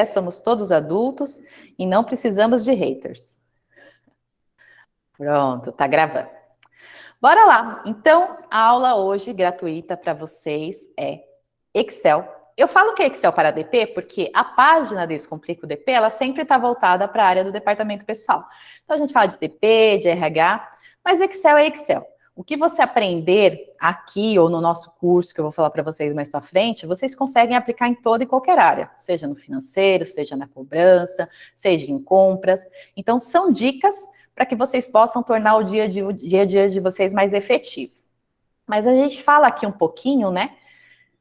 Somos todos adultos e não precisamos de haters. Pronto, tá gravando. Bora lá. Então, a aula hoje gratuita para vocês é Excel. Eu falo que é Excel para DP porque a página Descomplica o DP, ela sempre está voltada para a área do departamento pessoal. Então, a gente fala de DP, de RH, mas Excel é Excel. O que você aprender aqui ou no nosso curso, que eu vou falar para vocês mais para frente, vocês conseguem aplicar em toda e qualquer área, seja no financeiro, seja na cobrança, seja em compras. Então, são dicas para que vocês possam tornar o dia a dia de vocês mais efetivo. Mas a gente fala aqui um pouquinho, né,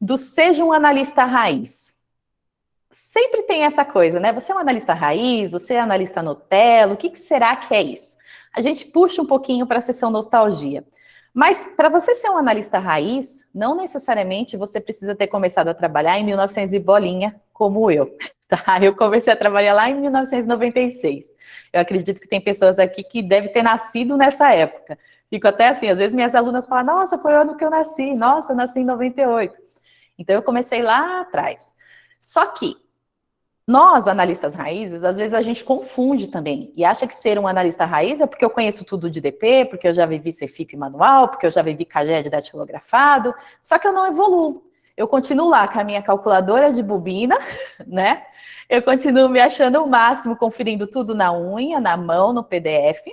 do seja um analista raiz. Sempre tem essa coisa, né? Você é um analista raiz, você é analista Nutella, o que será que é isso? A gente puxa um pouquinho para a sessão nostalgia. Mas para você ser um analista raiz, não necessariamente você precisa ter começado a trabalhar em 1900 e bolinha, como eu. Tá? Eu comecei a trabalhar lá em 1996. Eu acredito que tem pessoas aqui que devem ter nascido nessa época. Fico até assim, às vezes minhas alunas falam, nossa, foi o ano que eu nasci, nossa, eu nasci em 98. Então eu comecei lá atrás. Só que nós, analistas raízes, às vezes a gente confunde também e acha que ser um analista raiz é porque eu conheço tudo de DP, porque eu já vivi Cefip manual, porque eu já vivi CAGED datilografado, só que eu não evoluo. Eu continuo lá com a minha calculadora de bobina, né? Eu continuo me achando o máximo, conferindo tudo na unha, na mão, no PDF.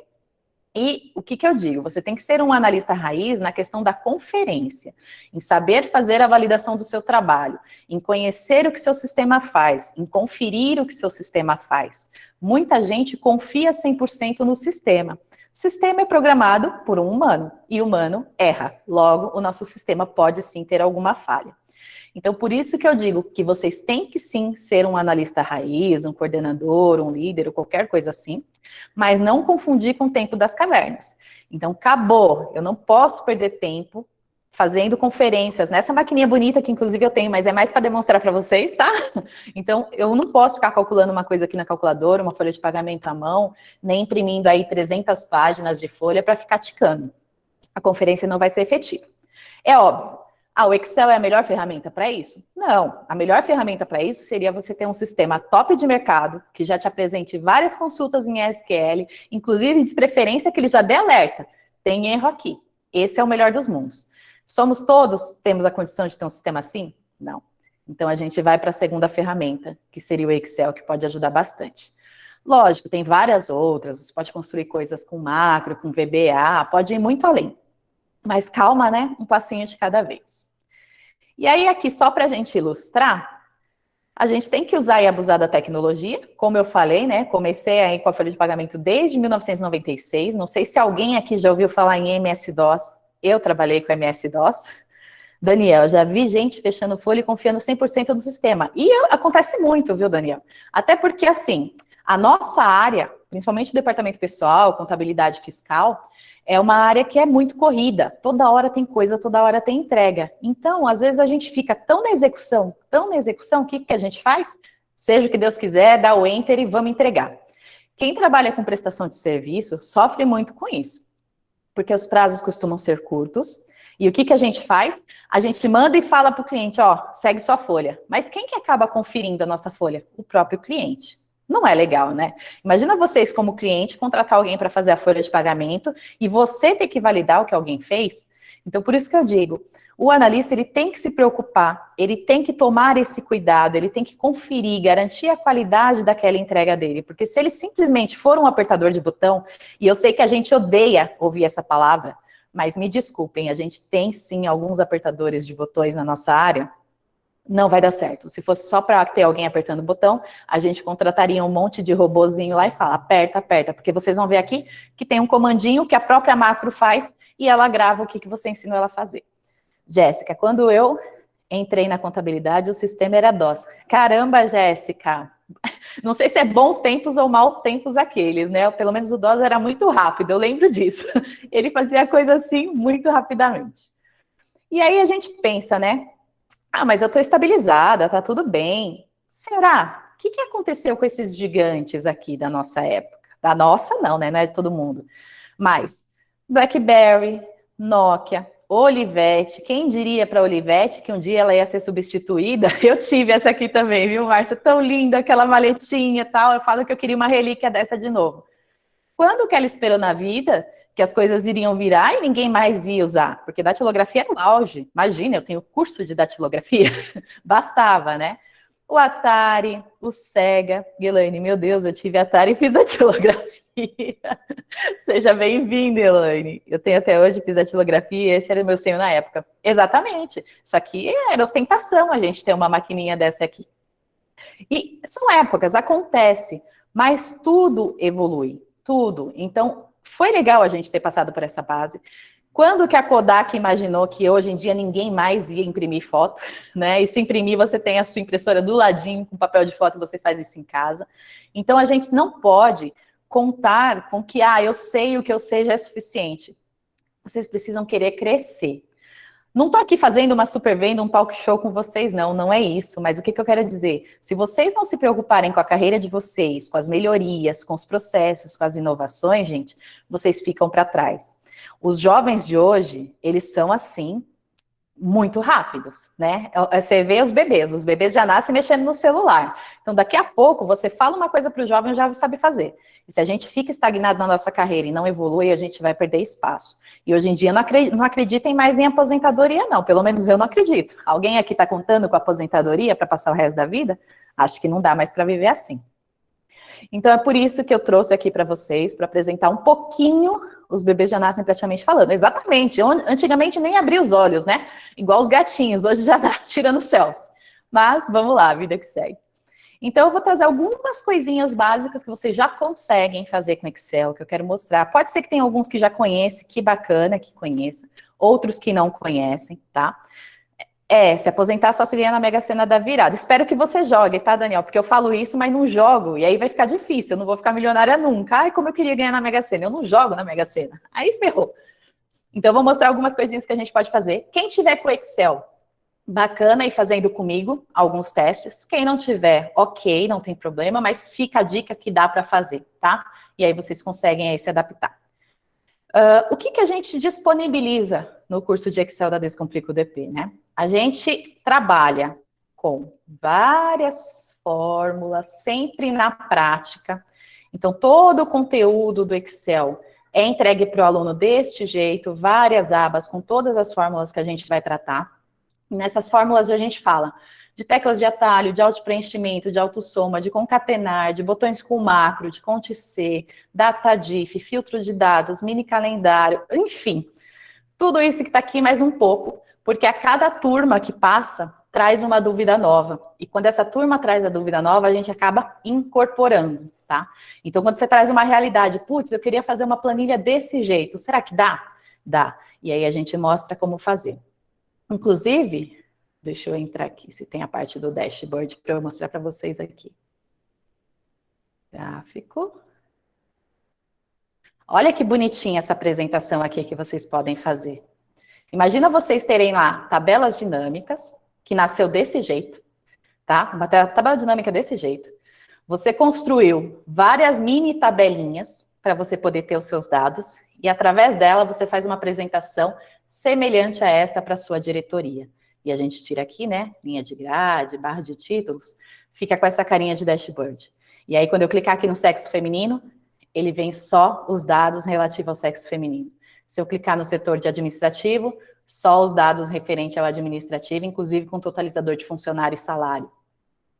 E o que eu digo? Você tem que ser um analista raiz na questão da conferência, em saber fazer a validação do seu trabalho, em conhecer o que seu sistema faz, em conferir o que seu sistema faz. Muita gente confia 100% no sistema. O sistema é programado por um humano, e o humano erra. Logo, o nosso sistema pode sim ter alguma falha. Então, por isso que eu digo que vocês têm que sim ser um analista raiz, um coordenador, um líder, ou qualquer coisa assim, mas não confundir com o tempo das cavernas. Então, acabou, eu não posso perder tempo fazendo conferências nessa maquininha bonita que inclusive eu tenho, mas é mais para demonstrar para vocês, tá? Então, eu não posso ficar calculando uma coisa aqui na calculadora, uma folha de pagamento à mão, nem imprimindo aí 300 páginas de folha para ficar ticando. A conferência não vai ser efetiva. É óbvio. O Excel é a melhor ferramenta para isso? Não. A melhor ferramenta para isso seria você ter um sistema top de mercado, que já te apresente várias consultas em SQL, inclusive de preferência que ele já dê alerta. Tem erro aqui. Esse é o melhor dos mundos. Somos todos, temos a condição de ter um sistema assim? Não. Então a gente vai para a segunda ferramenta, que seria o Excel, que pode ajudar bastante. Lógico, tem várias outras, você pode construir coisas com macro, com VBA, pode ir muito além. Mas calma, né? Um passinho de cada vez. E aí, aqui, só para a gente ilustrar, a gente tem que usar e abusar da tecnologia. Como eu falei, né? Comecei aí com a folha de pagamento desde 1996. Não sei se alguém aqui já ouviu falar em MS-DOS. Eu trabalhei com MS-DOS. Daniel, já vi gente fechando folha e confiando 100% no sistema. E acontece muito, viu, Daniel? Até porque, assim, a nossa área, principalmente o departamento pessoal, contabilidade fiscal, é uma área que é muito corrida. Toda hora tem coisa, toda hora tem entrega. Então, às vezes a gente fica tão na execução, o que a gente faz? Seja o que Deus quiser, dá o enter e vamos entregar. Quem trabalha com prestação de serviço sofre muito com isso, porque os prazos costumam ser curtos. E o que a gente faz? A gente manda e fala para o cliente, ó, segue sua folha. Mas quem que acaba conferindo a nossa folha? O próprio cliente. Não é legal, né? Imagina vocês, como cliente, contratar alguém para fazer a folha de pagamento e você ter que validar o que alguém fez. Então, por isso que eu digo, o analista, ele tem que se preocupar, ele tem que tomar esse cuidado, ele tem que conferir, garantir a qualidade daquela entrega dele. Porque se ele simplesmente for um apertador de botão, e eu sei que a gente odeia ouvir essa palavra, mas me desculpem, a gente tem sim alguns apertadores de botões na nossa área, não vai dar certo. Se fosse só para ter alguém apertando o botão, a gente contrataria um monte de robozinho lá e fala, aperta, aperta, porque vocês vão ver aqui que tem um comandinho que a própria macro faz e ela grava o que você ensinou ela a fazer. Jéssica, quando eu entrei na contabilidade, o sistema era DOS. Caramba, Jéssica! Não sei se é bons tempos ou maus tempos aqueles, né? Pelo menos o DOS era muito rápido, eu lembro disso. Ele fazia a coisa assim muito rapidamente. E aí a gente pensa, né? Mas eu estou estabilizada, tá tudo bem. Será? O que aconteceu com esses gigantes aqui da nossa época? Da nossa não, né? Não é de todo mundo. Mas BlackBerry, Nokia, Olivete, quem diria para Olivete que um dia ela ia ser substituída? Eu tive essa aqui também, viu, Márcia? Tão linda, aquela maletinha e tal. Eu falo que eu queria uma relíquia dessa de novo. Quando que ela esperou na vida que as coisas iriam virar e ninguém mais ia usar? Porque datilografia era o auge. Imagina, eu tenho curso de datilografia. Bastava, né? O Atari, o Sega. Elaine, meu Deus, eu tive Atari e fiz datilografia. Seja bem-vinda, Elaine. Eu tenho até hoje, fiz datilografia, esse era o meu sonho na época. Exatamente. Isso aqui era ostentação, a gente ter uma maquininha dessa aqui. E são épocas, acontece, mas tudo evolui, tudo. Então, foi legal a gente ter passado por essa base. Quando que a Kodak imaginou que hoje em dia ninguém mais ia imprimir foto, né? E se imprimir, você tem a sua impressora do ladinho com papel de foto, você faz isso em casa. Então, a gente não pode contar com que, eu sei, o que eu sei já é suficiente. Vocês precisam querer crescer. Não estou aqui fazendo uma super venda, um talk show com vocês, não é isso. Mas o que eu quero dizer? Se vocês não se preocuparem com a carreira de vocês, com as melhorias, com os processos, com as inovações, gente, vocês ficam para trás. Os jovens de hoje, eles são assim, muito rápidos, né? Você vê os bebês já nascem mexendo no celular. Então, daqui a pouco, você fala uma coisa para o jovem, já sabe fazer. E se a gente fica estagnado na nossa carreira e não evolui, a gente vai perder espaço. E hoje em dia, não acreditem mais em aposentadoria, não. Pelo menos eu não acredito. Alguém aqui está contando com aposentadoria para passar o resto da vida? Acho que não dá mais para viver assim. Então, é por isso que eu trouxe aqui para vocês, para apresentar um pouquinho. Os bebês já nascem praticamente falando. Exatamente. Antigamente nem abria os olhos, né? Igual os gatinhos. Hoje já nasce tirando o céu. Mas, vamos lá, a vida que segue. Então, eu vou trazer algumas coisinhas básicas que vocês já conseguem fazer com Excel, que eu quero mostrar. Pode ser que tenha alguns que já conhecem, que bacana que conheça. Outros que não conhecem, tá? Se aposentar só se ganhar na Mega Sena da virada. Espero que você jogue, tá, Daniel? Porque eu falo isso, mas não jogo. E aí vai ficar difícil, eu não vou ficar milionária nunca. Ai, como eu queria ganhar na Mega Sena. Eu não jogo na Mega Sena. Aí ferrou. Então, eu vou mostrar algumas coisinhas que a gente pode fazer. Quem tiver com o Excel, bacana, e fazendo comigo alguns testes. Quem não tiver, ok, não tem problema, mas fica a dica que dá para fazer, tá? E aí vocês conseguem aí se adaptar. O que a gente disponibiliza no curso de Excel da Descomplica o DP, né? A gente trabalha com várias fórmulas, sempre na prática. Então, todo o conteúdo do Excel é entregue para o aluno deste jeito, várias abas com todas as fórmulas que a gente vai tratar. E nessas fórmulas a gente fala de teclas de atalho, de autopreenchimento, de autossoma, de concatenar, de botões com macro, de conte-C, data diff, filtro de dados, mini calendário, enfim. Tudo isso que está aqui mais um pouco, porque a cada turma que passa, traz uma dúvida nova. E quando essa turma traz a dúvida nova, a gente acaba incorporando, tá? Então, quando você traz uma realidade, putz, eu queria fazer uma planilha desse jeito, será que dá? Dá. E aí a gente mostra como fazer. Inclusive, deixa eu entrar aqui, se tem a parte do dashboard para eu mostrar para vocês aqui. Gráfico. Olha que bonitinha essa apresentação aqui que vocês podem fazer. Imagina vocês terem lá tabelas dinâmicas, que nasceu desse jeito, tá? Uma tabela dinâmica desse jeito. Você construiu várias mini tabelinhas para você poder ter os seus dados, e através dela você faz uma apresentação semelhante a esta para a sua diretoria. E a gente tira aqui, né, linha de grade, barra de títulos, fica com essa carinha de dashboard. E aí, quando eu clicar aqui no sexo feminino, ele vem só os dados relativos ao sexo feminino. Se eu clicar no setor de administrativo, só os dados referentes ao administrativo, inclusive com totalizador de funcionário e salário.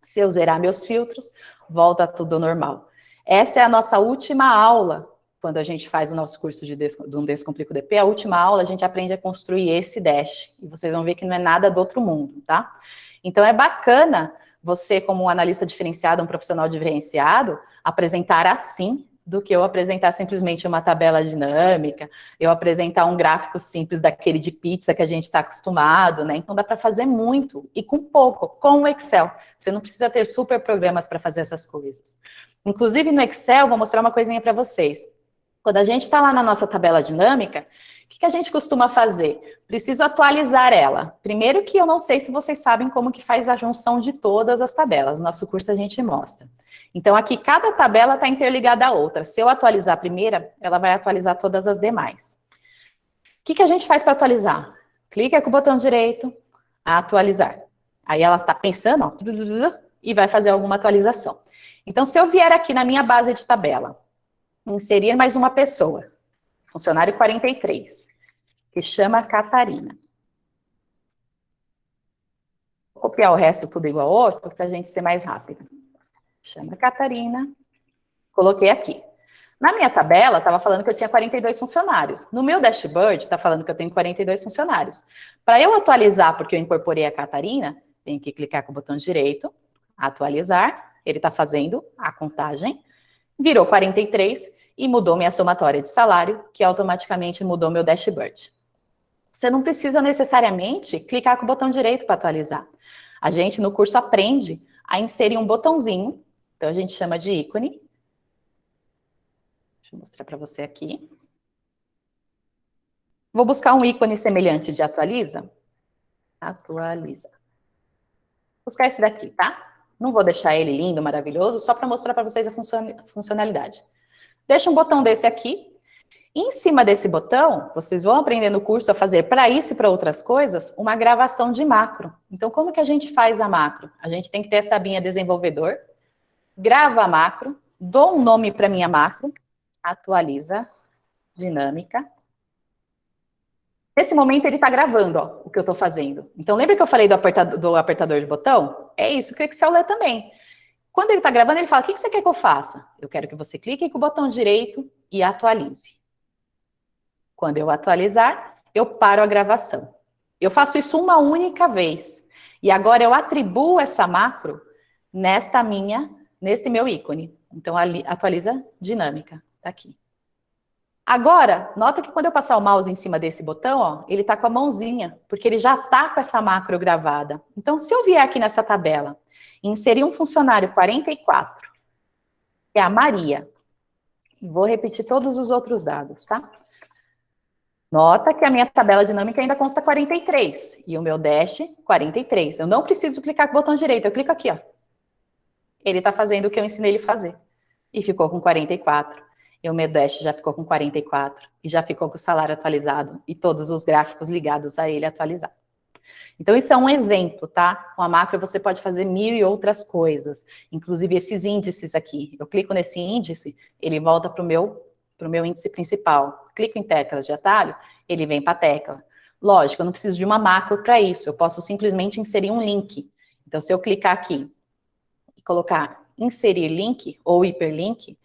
Se eu zerar meus filtros, volta tudo normal. Essa é a nossa última aula, quando a gente faz o nosso curso de um Descomplica o DP, a última aula a gente aprende a construir esse dash, e vocês vão ver que não é nada do outro mundo, tá? Então é bacana você, como um analista diferenciado, um profissional diferenciado, apresentar assim, do que eu apresentar simplesmente uma tabela dinâmica, eu apresentar um gráfico simples daquele de pizza que a gente está acostumado, né? Então dá para fazer muito, e com pouco, com o Excel. Você não precisa ter super programas para fazer essas coisas. Inclusive no Excel, vou mostrar uma coisinha para vocês. Quando a gente está lá na nossa tabela dinâmica, o que a gente costuma fazer? Preciso atualizar ela. Primeiro que eu não sei se vocês sabem como que faz a junção de todas as tabelas. No nosso curso a gente mostra. Então aqui cada tabela está interligada à outra. Se eu atualizar a primeira, ela vai atualizar todas as demais. que a gente faz para atualizar? Clica com o botão direito, atualizar. Aí ela está pensando, ó, e vai fazer alguma atualização. Então, se eu vier aqui na minha base de tabela, inserir mais uma pessoa, funcionário 43, que chama Catarina. Vou copiar o resto tudo igual ao outro, para a gente ser mais rápido. Chama Catarina, coloquei aqui. Na minha tabela, estava falando que eu tinha 42 funcionários. No meu dashboard, está falando que eu tenho 42 funcionários. Para eu atualizar, porque eu incorporei a Catarina, tenho que clicar com o botão direito, atualizar. Ele está fazendo a contagem. Virou 43 e mudou minha somatória de salário, que automaticamente mudou meu dashboard. Você não precisa necessariamente clicar com o botão direito para atualizar. A gente, no curso, aprende a inserir um botãozinho, então a gente chama de ícone. Deixa eu mostrar para você aqui. Vou buscar um ícone semelhante de atualiza. Atualiza. Vou buscar esse daqui, tá? Não vou deixar ele lindo, maravilhoso, só para mostrar para vocês a funcionalidade. Deixa um botão desse aqui. Em cima desse botão, vocês vão aprender no curso a fazer para isso e para outras coisas, uma gravação de macro. Então, como que a gente faz a macro? A gente tem que ter essa abinha desenvolvedor, grava a macro, dou um nome para minha macro, atualiza, dinâmica. Nesse momento, ele está gravando, ó, o que eu estou fazendo. Então, lembra que eu falei do apertador de botão? É isso que o Excel lê também. Quando ele está gravando, ele fala, o que você quer que eu faça? Eu quero que você clique com o botão direito e atualize. Quando eu atualizar, eu paro a gravação. Eu faço isso uma única vez. E agora eu atribuo essa macro neste meu ícone. Então, ali, atualiza dinâmica. Tá aqui. Agora, nota que quando eu passar o mouse em cima desse botão, ó, ele tá com a mãozinha, porque ele já tá com essa macro gravada. Então, se eu vier aqui nessa tabela e inserir um funcionário 44, que é a Maria, e vou repetir todos os outros dados, tá? Nota que a minha tabela dinâmica ainda consta 43, e o meu dash, 43. Eu não preciso clicar com o botão direito, eu clico aqui, ó. Ele tá fazendo o que eu ensinei ele a fazer. E ficou com 44. E o meu dash já ficou com 44. E já ficou com o salário atualizado. E todos os gráficos ligados a ele atualizado. Então, isso é um exemplo, tá? Com a macro você pode fazer mil e outras coisas. Inclusive esses índices aqui. Eu clico nesse índice, ele volta para o meu índice principal. Clico em teclas de atalho, ele vem para a tecla. Lógico, eu não preciso de uma macro para isso. Eu posso simplesmente inserir um link. Então, se eu clicar aqui e colocar inserir link ou hiperlink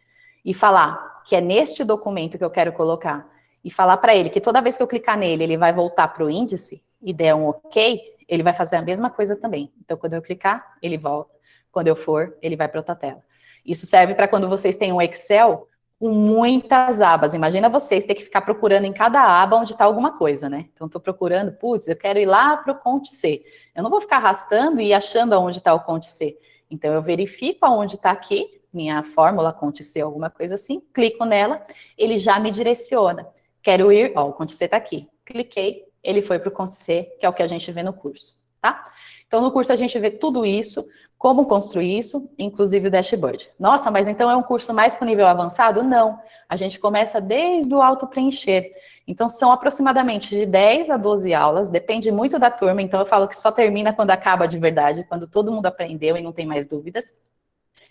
e falar que é neste documento que eu quero colocar e falar para ele que toda vez que eu clicar nele, ele vai voltar para o índice e der um OK, ele vai fazer a mesma coisa também. Então, quando eu clicar, ele volta. Quando eu for, ele vai para outra tela. Isso serve para quando vocês têm um Excel com muitas abas. Imagina vocês ter que ficar procurando em cada aba onde está alguma coisa, né? Então, estou procurando, putz, eu quero ir lá para o Cont C. Eu não vou ficar arrastando e achando onde está o Cont C. Então, eu verifico aonde está aqui, minha fórmula Cont C, alguma coisa assim, clico nela, ele já me direciona. Quero ir, ó, o Cont C está aqui. Cliquei, ele foi para o Cont C, que é o que a gente vê no curso, tá? Então, no curso a gente vê tudo isso, como construir isso, inclusive o dashboard. Nossa, mas então é um curso mais para o nível avançado? Não. A gente começa desde o auto-preencher. Então, são aproximadamente de 10 a 12 aulas, depende muito da turma, então eu falo que só termina quando acaba de verdade, quando todo mundo aprendeu e não tem mais dúvidas.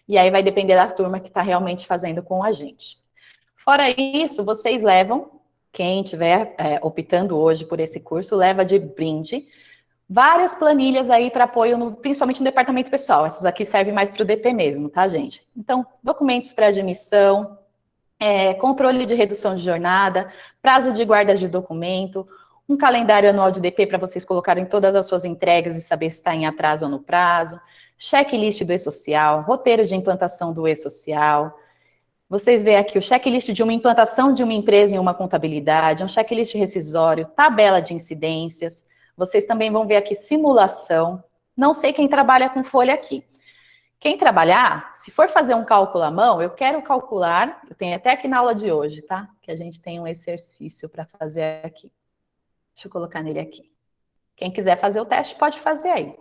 E aí vai depender da turma que está realmente fazendo com a gente. Fora isso, vocês levam, quem estiver optando hoje por esse curso, leva de brinde várias planilhas aí para apoio, principalmente no departamento pessoal. Essas aqui servem mais para o DP mesmo, tá, gente? Então, documentos para admissão, controle de redução de jornada, prazo de guarda de documento, um calendário anual de DP para vocês colocarem todas as suas entregas e saber se está em atraso ou no prazo, checklist do e-social, roteiro de implantação do e-social. Vocês veem aqui o checklist de uma implantação de uma empresa em uma contabilidade, um checklist rescisório, tabela de incidências. Vocês também vão ver aqui simulação. Não sei quem trabalha com folha aqui. Quem trabalhar, se for fazer um cálculo à mão, eu quero calcular, eu tenho até aqui na aula de hoje, tá? Que a gente tem um exercício para fazer aqui. Deixa eu colocar nele aqui. Quem quiser fazer o teste, pode fazer aí.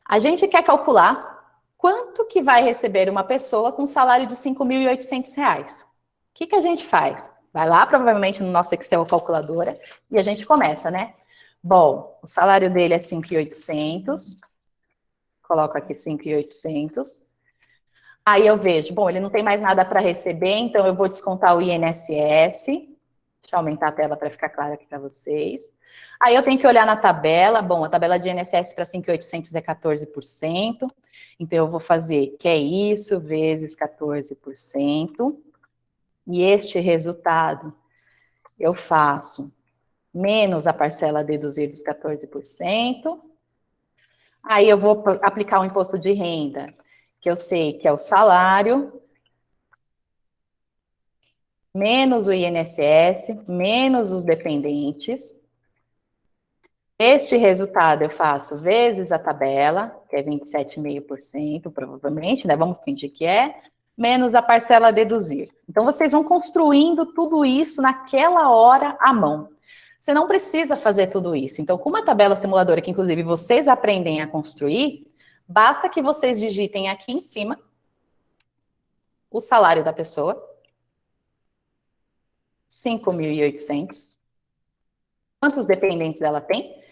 A gente quer calcular quanto que vai receber uma pessoa com um salário de R$ 5.800. O que a gente faz? Vai lá, provavelmente, no nosso Excel calculadora, e a gente começa, né? Bom, o salário dele é 5.800. Coloco aqui 5.800. Aí eu vejo, bom, ele não tem mais nada para receber, então eu vou descontar o INSS. Deixa eu aumentar a tela para ficar claro aqui para vocês. Aí eu tenho que olhar na tabela. Bom, a tabela de INSS para 5.800 é 14%. Então eu vou fazer que é isso vezes 14%. E este resultado eu faço menos a parcela a deduzir dos 14%. Aí eu vou aplicar o imposto de renda, que eu sei que é o salário, menos o INSS, menos os dependentes. Este resultado eu faço vezes a tabela, que é 27,5%, provavelmente, né? Vamos fingir que é, menos a parcela a deduzir. Então, vocês vão construindo tudo isso naquela hora à mão. Você não precisa fazer tudo isso. Então, com uma tabela simuladora que, inclusive, vocês aprendem a construir, basta que vocês digitem aqui em cima o salário da pessoa, 5.800. Quantos dependentes ela tem?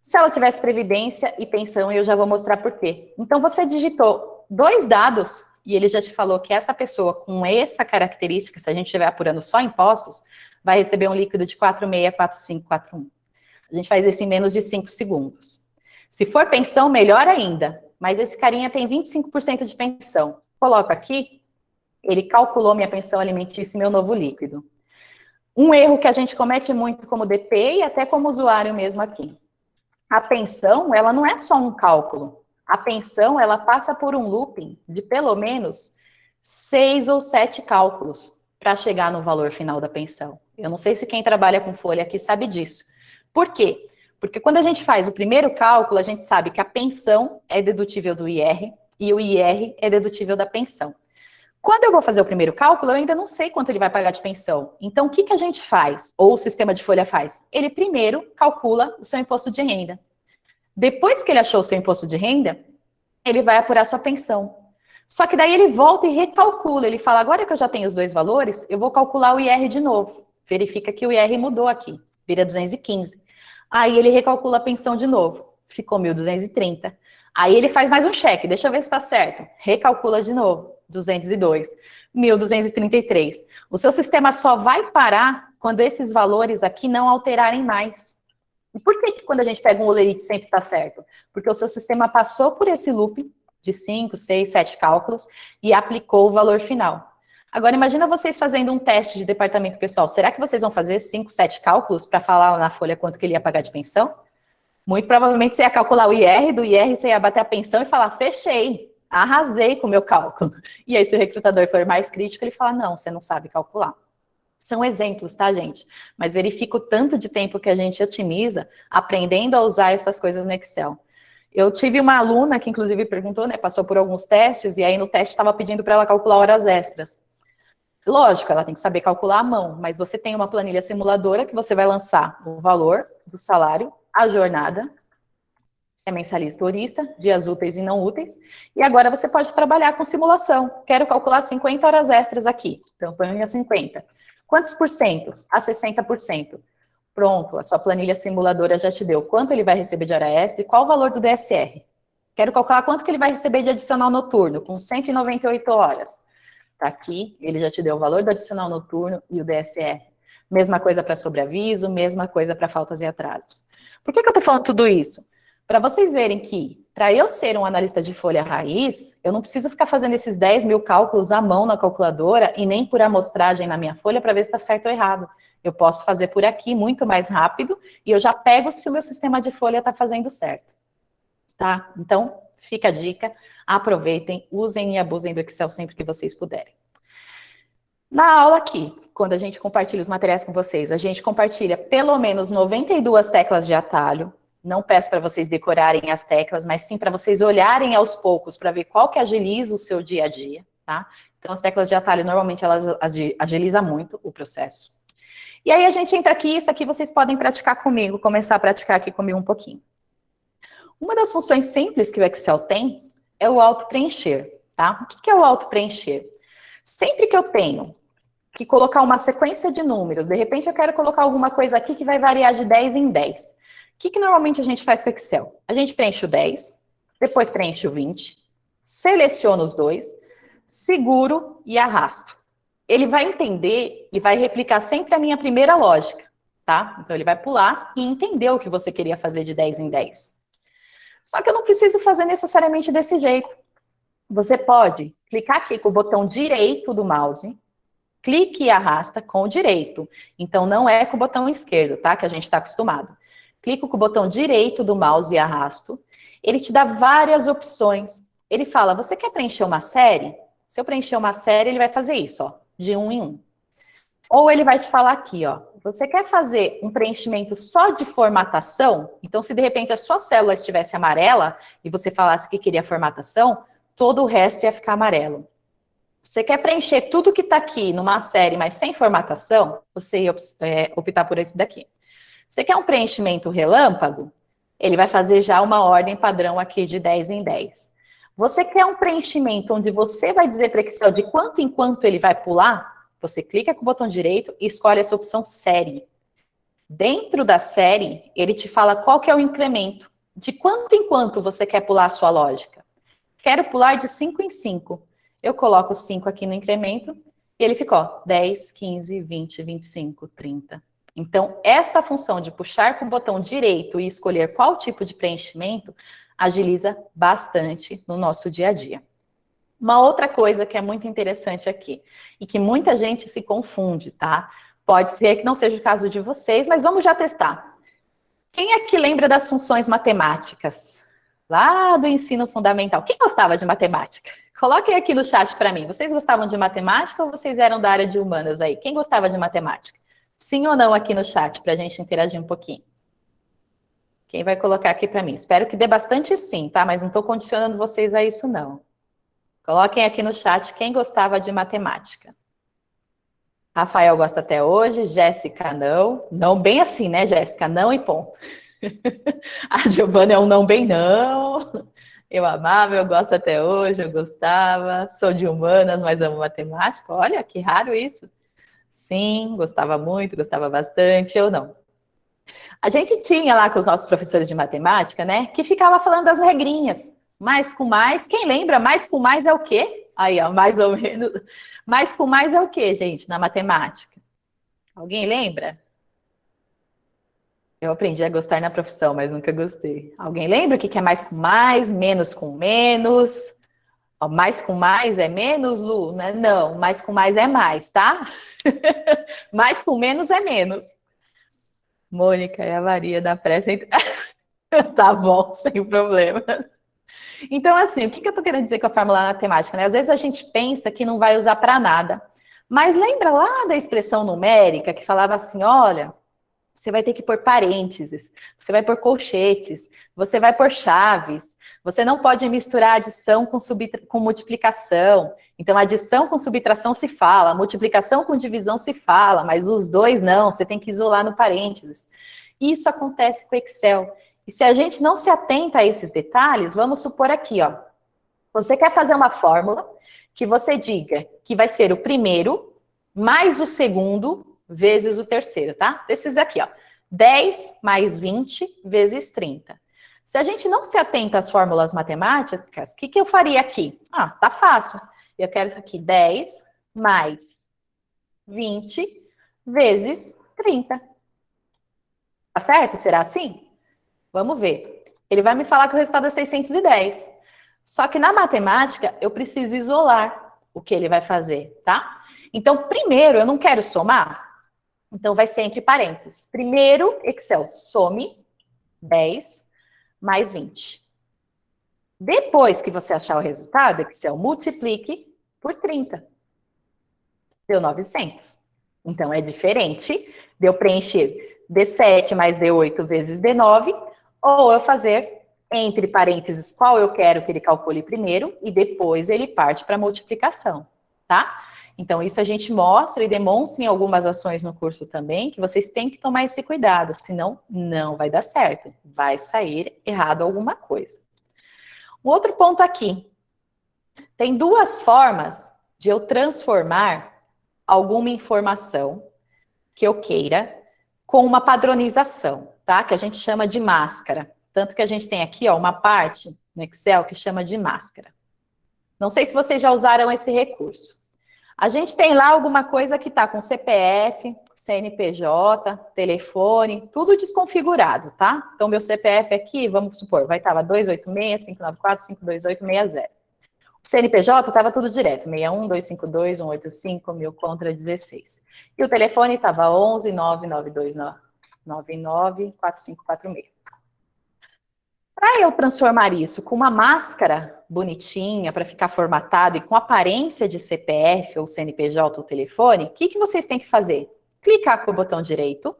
Se ela tivesse previdência e pensão, eu já vou mostrar por quê. Então, você digitou 2 dados e ele já te falou que essa pessoa com essa característica, se a gente estiver apurando só impostos, vai receber um líquido de 464541. A gente faz isso em menos de 5 segundos. Se for pensão, melhor ainda. Mas esse carinha tem 25% de pensão. Coloco aqui, ele calculou minha pensão alimentícia e meu novo líquido. Um erro que a gente comete muito como DP e até como usuário mesmo aqui. A pensão, ela não é só um cálculo. A pensão, ela passa por um looping de pelo menos 6 ou 7 cálculos para chegar no valor final da pensão. Eu não sei se quem trabalha com folha aqui sabe disso. Por quê? Porque quando a gente faz o primeiro cálculo, a gente sabe que a pensão é dedutível do IR e o IR é dedutível da pensão. Quando eu vou fazer o primeiro cálculo, eu ainda não sei quanto ele vai pagar de pensão. Então, o que, que a gente faz? Ou o sistema de folha faz? Ele primeiro calcula o seu imposto de renda. Depois que ele achou o seu imposto de renda, ele vai apurar sua pensão. Só que daí ele volta e recalcula. Ele fala, agora que eu já tenho os 2 valores, eu vou calcular o IR de novo. Verifica que o IR mudou aqui, vira 215. Aí ele recalcula a pensão de novo, ficou 1.230. Aí ele faz mais um cheque, deixa eu ver se está certo. Recalcula de novo, 202, 1.233. O seu sistema só vai parar quando esses valores aqui não alterarem mais. E por que quando a gente pega um olerite sempre está certo? Porque o seu sistema passou por esse loop de 5, 6, 7 cálculos e aplicou o valor final. Agora, imagina vocês fazendo um teste de departamento pessoal. Será que vocês vão fazer 5, 7 cálculos para falar lá na folha quanto que ele ia pagar de pensão? Muito provavelmente você ia calcular o IR, do IR você ia bater a pensão e falar, fechei, arrasei com o meu cálculo. E aí, se o recrutador for mais crítico, ele fala, não, você não sabe calcular. São exemplos, tá, gente? Mas verifica o tanto de tempo que a gente otimiza aprendendo a usar essas coisas no Excel. Eu tive uma aluna que, inclusive, perguntou, né, passou por alguns testes, e aí no teste estava pedindo para ela calcular horas extras. Lógico, ela tem que saber calcular à mão, mas você tem uma planilha simuladora que você vai lançar o valor do salário, a jornada, se é mensalista ou horista, dias úteis e não úteis, e agora você pode trabalhar com simulação. Quero calcular 50 horas extras aqui, então põe a 50. Quantos por cento? A 60%. Pronto, a sua planilha simuladora já te deu quanto ele vai receber de hora extra e qual o valor do DSR. Quero calcular quanto que ele vai receber de adicional noturno, com 198 horas. Tá aqui, ele já te deu o valor do adicional noturno e o DSR. Mesma coisa para sobreaviso, mesma coisa para faltas e atrasos. Por que eu estou falando tudo isso? Para vocês verem que, para eu ser um analista de folha raiz, eu não preciso ficar fazendo esses 10 mil cálculos à mão na calculadora e nem por amostragem na minha folha para ver se está certo ou errado. Eu posso fazer por aqui muito mais rápido e eu já pego se o meu sistema de folha está fazendo certo. Tá? Então, fica a dica, aproveitem, usem e abusem do Excel sempre que vocês puderem. Na aula aqui, quando a gente compartilha os materiais com vocês, a gente compartilha pelo menos 92 teclas de atalho. Não peço para vocês decorarem as teclas, mas sim para vocês olharem aos poucos para ver qual que agiliza o seu dia a dia, tá? Então, as teclas de atalho, normalmente, elas agilizam muito o processo. E aí, a gente entra aqui, isso aqui vocês podem praticar comigo, começar a praticar aqui comigo um pouquinho. Uma das funções simples que o Excel tem é o auto-preencher, tá? O que é o auto-preencher? Sempre que eu tenho que colocar uma sequência de números. De repente, eu quero colocar alguma coisa aqui que vai variar de 10 em 10. O que normalmente a gente faz com o Excel? A gente preenche o 10, depois preenche o 20, seleciono os dois, seguro e arrasto. Ele vai entender e vai replicar sempre a minha primeira lógica, tá? Então, ele vai pular e entender o que você queria fazer de 10 em 10. Só que eu não preciso fazer necessariamente desse jeito. Você pode clicar aqui com o botão direito do mouse, clique e arrasta com o direito. Então, não é com o botão esquerdo, tá? Que a gente está acostumado. Clico com o botão direito do mouse e arrasto. Ele te dá várias opções. Ele fala, você quer preencher uma série? Se eu preencher uma série, ele vai fazer isso, ó, de 1 em 1. Ou ele vai te falar aqui, ó, você quer fazer um preenchimento só de formatação? Então, se de repente a sua célula estivesse amarela e você falasse que queria formatação, todo o resto ia ficar amarelo. Você quer preencher tudo que está aqui numa série, mas sem formatação? Você ia optar por esse daqui. Você quer um preenchimento relâmpago? Ele vai fazer já uma ordem padrão aqui de 10 em 10. Você quer um preenchimento onde você vai dizer para o Excel de quanto em quanto ele vai pular? Você clica com o botão direito e escolhe essa opção série. Dentro da série, ele te fala qual que é o incremento. De quanto em quanto você quer pular a sua lógica? Quero pular de 5 em 5. Eu coloco 5 aqui no incremento e ele fica, ó, 10, 15, 20, 25, 30. Então, esta função de puxar com o botão direito e escolher qual tipo de preenchimento agiliza bastante no nosso dia a dia. Uma outra coisa que é muito interessante aqui, e que muita gente se confunde, tá? Pode ser que não seja o caso de vocês, mas vamos já testar. Quem é que lembra das funções matemáticas? Lá do ensino fundamental. Quem gostava de matemática? Coloquem aqui no chat para mim. Vocês gostavam de matemática ou vocês eram da área de humanas aí? Quem gostava de matemática? Sim ou não aqui no chat, para a gente interagir um pouquinho. Quem vai colocar aqui para mim? Espero que dê bastante sim, tá? Mas não estou condicionando vocês a isso, não. Coloquem aqui no chat quem gostava de matemática. Rafael gosta até hoje, Jéssica não. Não bem assim, né, Jéssica? Não e ponto. A Giovana é um não bem não. Eu amava, eu gosto até hoje, eu gostava. Sou de humanas, mas amo matemática. Olha, que raro isso. Sim, gostava muito, gostava bastante, eu não. A gente tinha lá com os nossos professores de matemática, né, que ficava falando das regrinhas. Mais com mais, quem lembra? Mais com mais é o quê? Aí, ó, mais ou menos. Mais com mais é o quê, gente, na matemática? Alguém lembra? Eu aprendi a gostar na profissão, mas nunca gostei. Alguém lembra o que é mais com mais, menos com menos? Ó, mais com mais é menos, Lu? Né? Não, mais com mais é mais, tá? Mais com menos é menos. Mônica é a Maria da pressa. Tá bom, sem problema. Então, assim, o que eu tô querendo dizer com a fórmula matemática, né? Às vezes a gente pensa que não vai usar para nada. Mas lembra lá da expressão numérica que falava assim, olha, você vai ter que pôr parênteses, você vai pôr colchetes, você vai pôr chaves, você não pode misturar adição com multiplicação. Então, adição com subtração se fala, multiplicação com divisão se fala, mas os dois não, você tem que isolar no parênteses. Isso acontece com o Excel. E se a gente não se atenta a esses detalhes, vamos supor aqui, ó. Você quer fazer uma fórmula que você diga que vai ser o primeiro mais o segundo vezes o terceiro, tá? Desses aqui, ó. 10 mais 20 vezes 30. Se a gente não se atenta às fórmulas matemáticas, o que eu faria aqui? Ah, tá fácil. Eu quero isso aqui, 10 mais 20 vezes 30. Tá certo? Será assim? Vamos ver. Ele vai me falar que o resultado é 610. Só que na matemática, eu preciso isolar o que ele vai fazer, tá? Então, primeiro, eu não quero somar. Então, vai ser entre parênteses. Primeiro, Excel, some 10 mais 20. Depois que você achar o resultado, Excel, multiplique por 30. Deu 900. Então, é diferente de eu preencher D7 mais D8 vezes D9, ou eu fazer entre parênteses qual eu quero que ele calcule primeiro, e depois ele parte para a multiplicação, tá? Então, isso a gente mostra e demonstra em algumas ações no curso também, que vocês têm que tomar esse cuidado, senão não vai dar certo, vai sair errado alguma coisa. Um outro ponto aqui, tem duas formas de eu transformar alguma informação que eu queira com uma padronização, tá? Que a gente chama de máscara. Tanto que a gente tem aqui, ó, uma parte no Excel que chama de máscara. Não sei se vocês já usaram esse recurso. A gente tem lá alguma coisa que está com CPF, CNPJ, telefone, tudo desconfigurado, tá? Então, meu CPF aqui, vamos supor, vai estar 286-594-528-60. O CNPJ estava tudo direto, 61-252-185, meu contra 16. E o telefone estava 11-99299-4546. Para eu transformar isso com uma máscara bonitinha, para ficar formatado e com aparência de CPF ou CNPJ ou telefone, o que vocês têm que fazer? Clicar com o botão direito,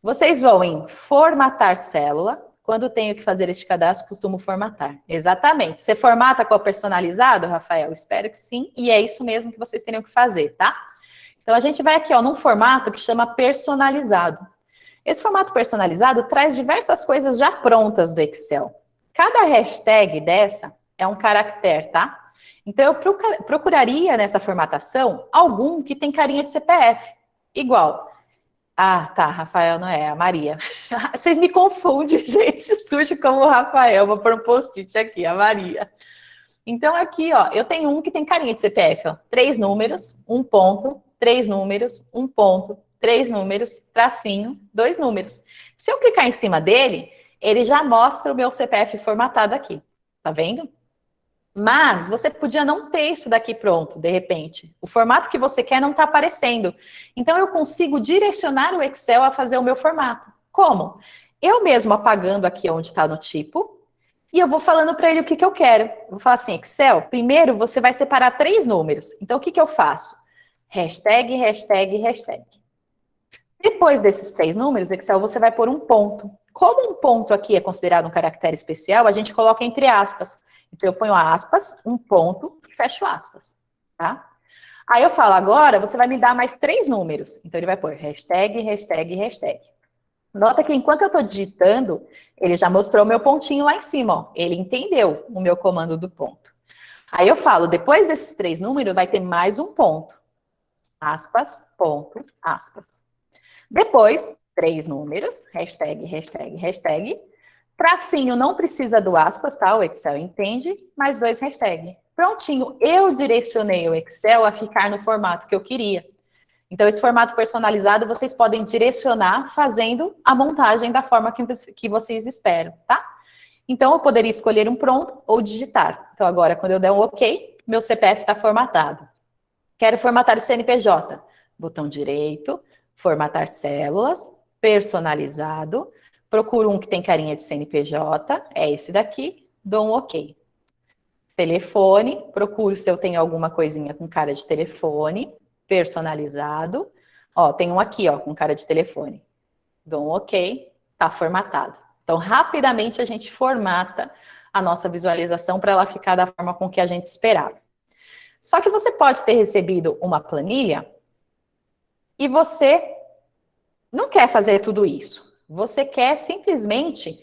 vocês vão em formatar célula. Quando tenho que fazer este cadastro, costumo formatar. Exatamente. Você formata com o personalizado, Rafael? Espero que sim, e é isso mesmo que vocês teriam que fazer, tá? Então, a gente vai aqui, ó, num formato que chama personalizado. Esse formato personalizado traz diversas coisas já prontas do Excel. Cada hashtag dessa é um caractere, tá? Então, eu procuraria nessa formatação algum que tem carinha de CPF. Igual. Ah, tá, Rafael não é, a Maria. Vocês me confundem, gente. Surge como o Rafael. Vou pôr um post-it aqui, a Maria. Então, aqui, ó, eu tenho um que tem carinha de CPF, ó. 3 números, 1 ponto, 3 números, 1 ponto, 3 números, tracinho, 2 números. Se eu clicar em cima dele, ele já mostra o meu CPF formatado aqui. Tá vendo? Mas você podia não ter isso daqui pronto, de repente. O formato que você quer não está aparecendo. Então, eu consigo direcionar o Excel a fazer o meu formato. Como? Eu mesmo apagando aqui onde está no tipo, e eu vou falando para ele o que eu quero. Eu vou falar assim, Excel, primeiro você vai separar 3 números. Então, o que eu faço? Hashtag, hashtag, hashtag. Depois desses 3 números, Excel, você vai pôr um ponto. Como um ponto aqui é considerado um caractere especial, a gente coloca entre aspas. Então, eu ponho aspas, um ponto, e fecho aspas, tá? Aí eu falo, agora você vai me dar mais 3 números. Então, ele vai pôr hashtag, hashtag, hashtag. Nota que enquanto eu estou digitando, ele já mostrou o meu pontinho lá em cima, ó. Ele entendeu o meu comando do ponto. Aí eu falo, depois desses 3 números, vai ter mais um ponto. Aspas, ponto, aspas. Depois, 3 números, hashtag, hashtag, hashtag. Tracinho não precisa do aspas, tá? O Excel entende, mais 2 hashtags. Prontinho, eu direcionei o Excel a ficar no formato que eu queria. Então, esse formato personalizado, vocês podem direcionar fazendo a montagem da forma que vocês esperam, tá? Então, eu poderia escolher um pronto ou digitar. Então, agora, quando eu der um OK, meu CPF está formatado. Quero formatar o CNPJ. Botão direito, formatar células, personalizado. Procuro um que tem carinha de CNPJ, é esse daqui, dou um OK. Telefone, procuro se eu tenho alguma coisinha com cara de telefone, personalizado. Ó, tem um aqui, ó, com cara de telefone. Dou um OK, tá formatado. Então, rapidamente a gente formata a nossa visualização para ela ficar da forma com que a gente esperava. Só que você pode ter recebido uma planilha e você não quer fazer tudo isso. Você quer simplesmente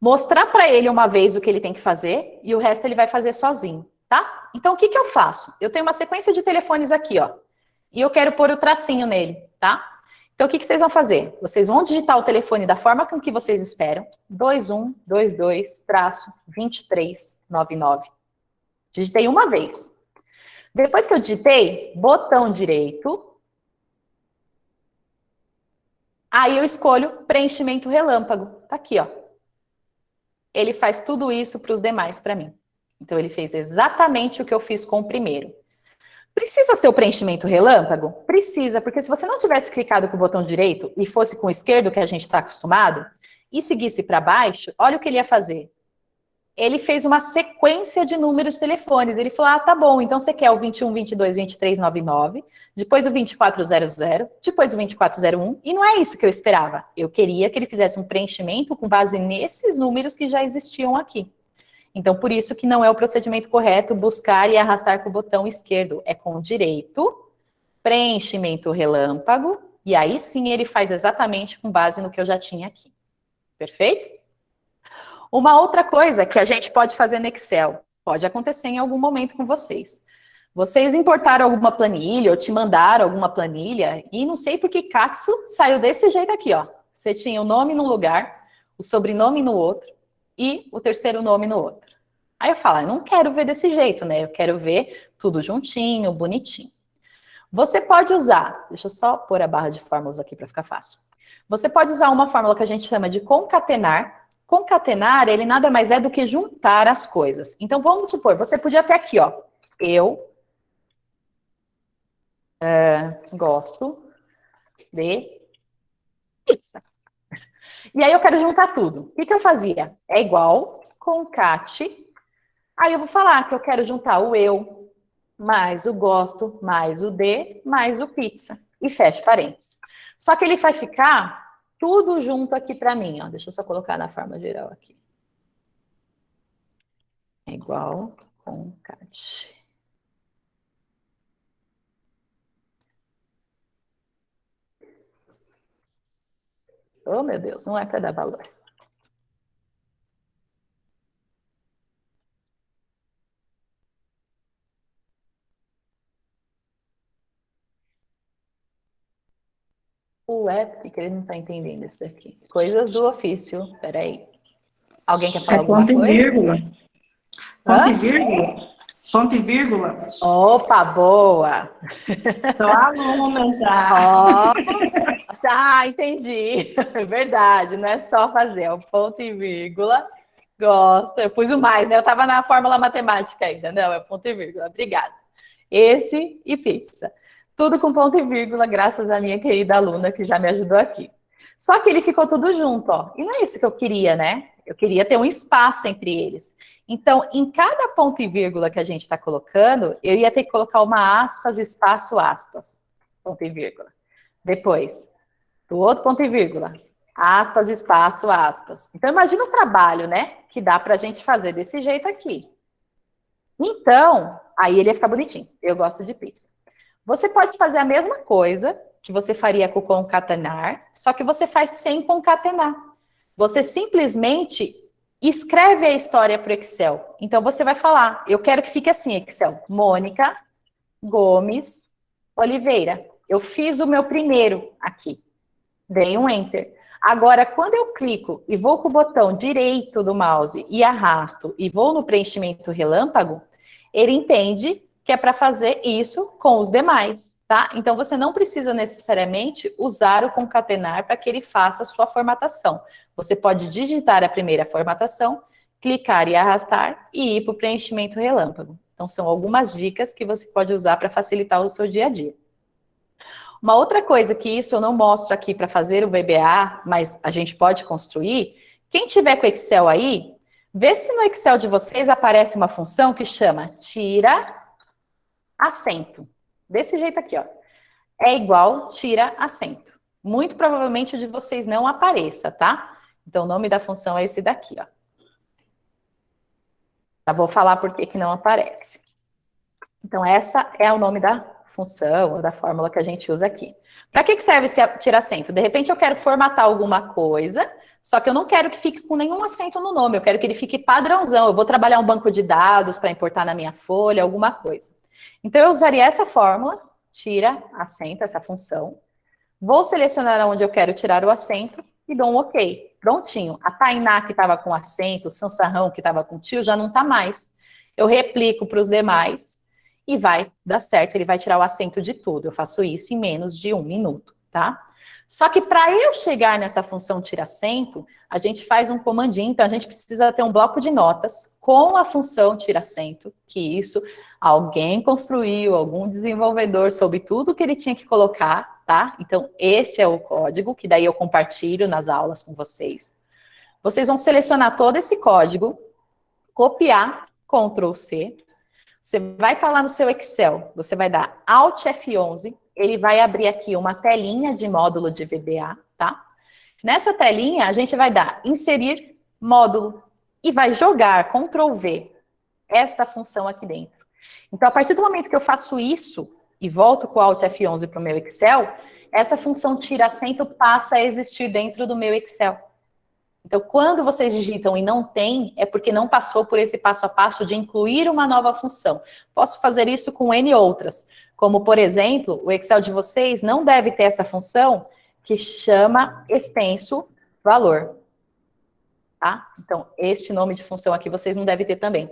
mostrar para ele uma vez o que ele tem que fazer e o resto ele vai fazer sozinho, tá? Então, o que eu faço? Eu tenho uma sequência de telefones aqui, ó, e eu quero pôr o tracinho nele, tá? Então, o que vocês vão fazer? Vocês vão digitar o telefone da forma com que vocês esperam, 2122-2399. Digitei uma vez. Depois que eu digitei, botão direito, aí eu escolho preenchimento relâmpago. Tá aqui, ó. Ele faz tudo isso para os demais para mim. Então, ele fez exatamente o que eu fiz com o primeiro. Precisa ser o preenchimento relâmpago? Precisa, porque se você não tivesse clicado com o botão direito e fosse com o esquerdo, que a gente está acostumado, e seguisse para baixo, olha o que ele ia fazer. Ele fez uma sequência de números de telefones. Ele falou, ah, tá bom, então você quer o 2122-2399, depois o 2400, depois o 2401, e não é isso que eu esperava. Eu queria que ele fizesse um preenchimento com base nesses números que já existiam aqui. Então, por isso que não é o procedimento correto buscar e arrastar com o botão esquerdo. É com o direito, preenchimento relâmpago, e aí sim ele faz exatamente com base no que eu já tinha aqui. Perfeito? Uma outra coisa que a gente pode fazer no Excel, pode acontecer em algum momento com vocês. Vocês importaram alguma planilha ou te mandaram alguma planilha e não sei por que Katsu saiu desse jeito aqui, ó. Você tinha o nome num lugar, o sobrenome no outro e o terceiro nome no outro. Aí eu falo, eu não quero ver desse jeito, né? Eu quero ver tudo juntinho, bonitinho. Você pode usar, deixa eu só pôr a barra de fórmulas aqui para ficar fácil. Você pode usar uma fórmula que a gente chama de concatenar. Concatenar, ele nada mais é do que juntar as coisas. Então, vamos supor, você podia ter aqui, ó, eu gosto de pizza. E aí eu quero juntar tudo. O que que eu fazia? É igual, concate. Aí eu vou falar que eu quero juntar o eu, mais o gosto, mais o de, mais o pizza. E fecha parênteses. Só que ele vai ficar tudo junto aqui para mim, ó. Deixa eu só colocar na forma geral aqui. É igual, concate. Oh, meu Deus, não é para dar valor. Ué, por que ele não está entendendo isso daqui? Coisas do ofício. Peraí. Alguém quer falar alguma ponto e coisa? vírgula. Ponto e Hã? vírgula. Ponto e vírgula. Opa, boa! Sou aluna Ó, já. entendi. É verdade, não é só fazer, é o ponto e vírgula. Gosto. Eu pus o mais, né? Eu estava na fórmula matemática ainda. Não, é ponto e vírgula. Obrigada. Esse e pizza. Tudo com ponto e vírgula, graças à minha querida aluna que já me ajudou aqui. Só que ele ficou tudo junto, ó. E não é isso que eu queria, né? Eu queria ter um espaço entre eles. Então, em cada ponto e vírgula que a gente está colocando, eu ia ter que colocar uma aspas, espaço, aspas. Ponto e vírgula. Depois, do outro ponto e vírgula. Aspas, espaço, aspas. Então, imagina o trabalho, né? Que dá para a gente fazer desse jeito aqui. Então, aí ele ia ficar bonitinho. Eu gosto de pizza. Você pode fazer a mesma coisa que você faria com o concatenar, só que você faz sem concatenar. Você simplesmente escreve a história para o Excel. Então, você vai falar, eu quero que fique assim, Excel. Mônica Gomes Oliveira. Eu fiz o meu primeiro aqui. Dei um Enter. Agora, quando eu clico e vou com o botão direito do mouse e arrasto e vou no preenchimento relâmpago, ele entende que é para fazer isso com os demais, tá? Então, você não precisa necessariamente usar o concatenar para que ele faça a sua formatação. Você pode digitar a primeira formatação, clicar e arrastar e ir para o preenchimento relâmpago. Então, são algumas dicas que você pode usar para facilitar o seu dia a dia. Uma outra coisa que isso eu não mostro aqui para fazer o VBA, mas a gente pode construir, quem tiver com o Excel aí, vê se no Excel de vocês aparece uma função que chama tira acento. Desse jeito aqui, ó. É igual tira acento. Muito provavelmente o de vocês não apareça, tá? Então, o nome da função é esse daqui, ó. Já vou falar por que não aparece. Então, essa é o nome da função ou da fórmula que a gente usa aqui. Para que serve esse tira acento? De repente, eu quero formatar alguma coisa, só que eu não quero que fique com nenhum acento no nome, eu quero que ele fique padrãozão. Eu vou trabalhar um banco de dados para importar na minha folha, alguma coisa. Então, eu usaria essa fórmula, tira acento, essa função. Vou selecionar onde eu quero tirar o acento e dou um OK. Prontinho. A Tainá, que estava com acento, o Sansarrão, que estava com tio, já não está mais. Eu replico para os demais e vai dar certo. Ele vai tirar o acento de tudo. Eu faço isso em menos de 1 minuto, tá? Só que para eu chegar nessa função tira acento, a gente faz um comandinho. Então, a gente precisa ter um bloco de notas com a função tira acento, que isso alguém construiu, algum desenvolvedor soube tudo que ele tinha que colocar, tá? Então, este é o código, que daí eu compartilho nas aulas com vocês. Vocês vão selecionar todo esse código, copiar, Ctrl C. Você vai estar lá no seu Excel, você vai dar Alt F11, ele vai abrir aqui uma telinha de módulo de VBA, tá? Nessa telinha, a gente vai dar inserir módulo e vai jogar Ctrl V esta função aqui dentro. Então, a partir do momento que eu faço isso e volto com o Alt F11 para o meu Excel, essa função tira acento passa a existir dentro do meu Excel. Então, quando vocês digitam e não tem, é porque não passou por esse passo a passo de incluir uma nova função. Posso fazer isso com N outras, como, por exemplo, o Excel de vocês não deve ter essa função que chama extenso valor. Tá? Então, este nome de função aqui vocês não devem ter também.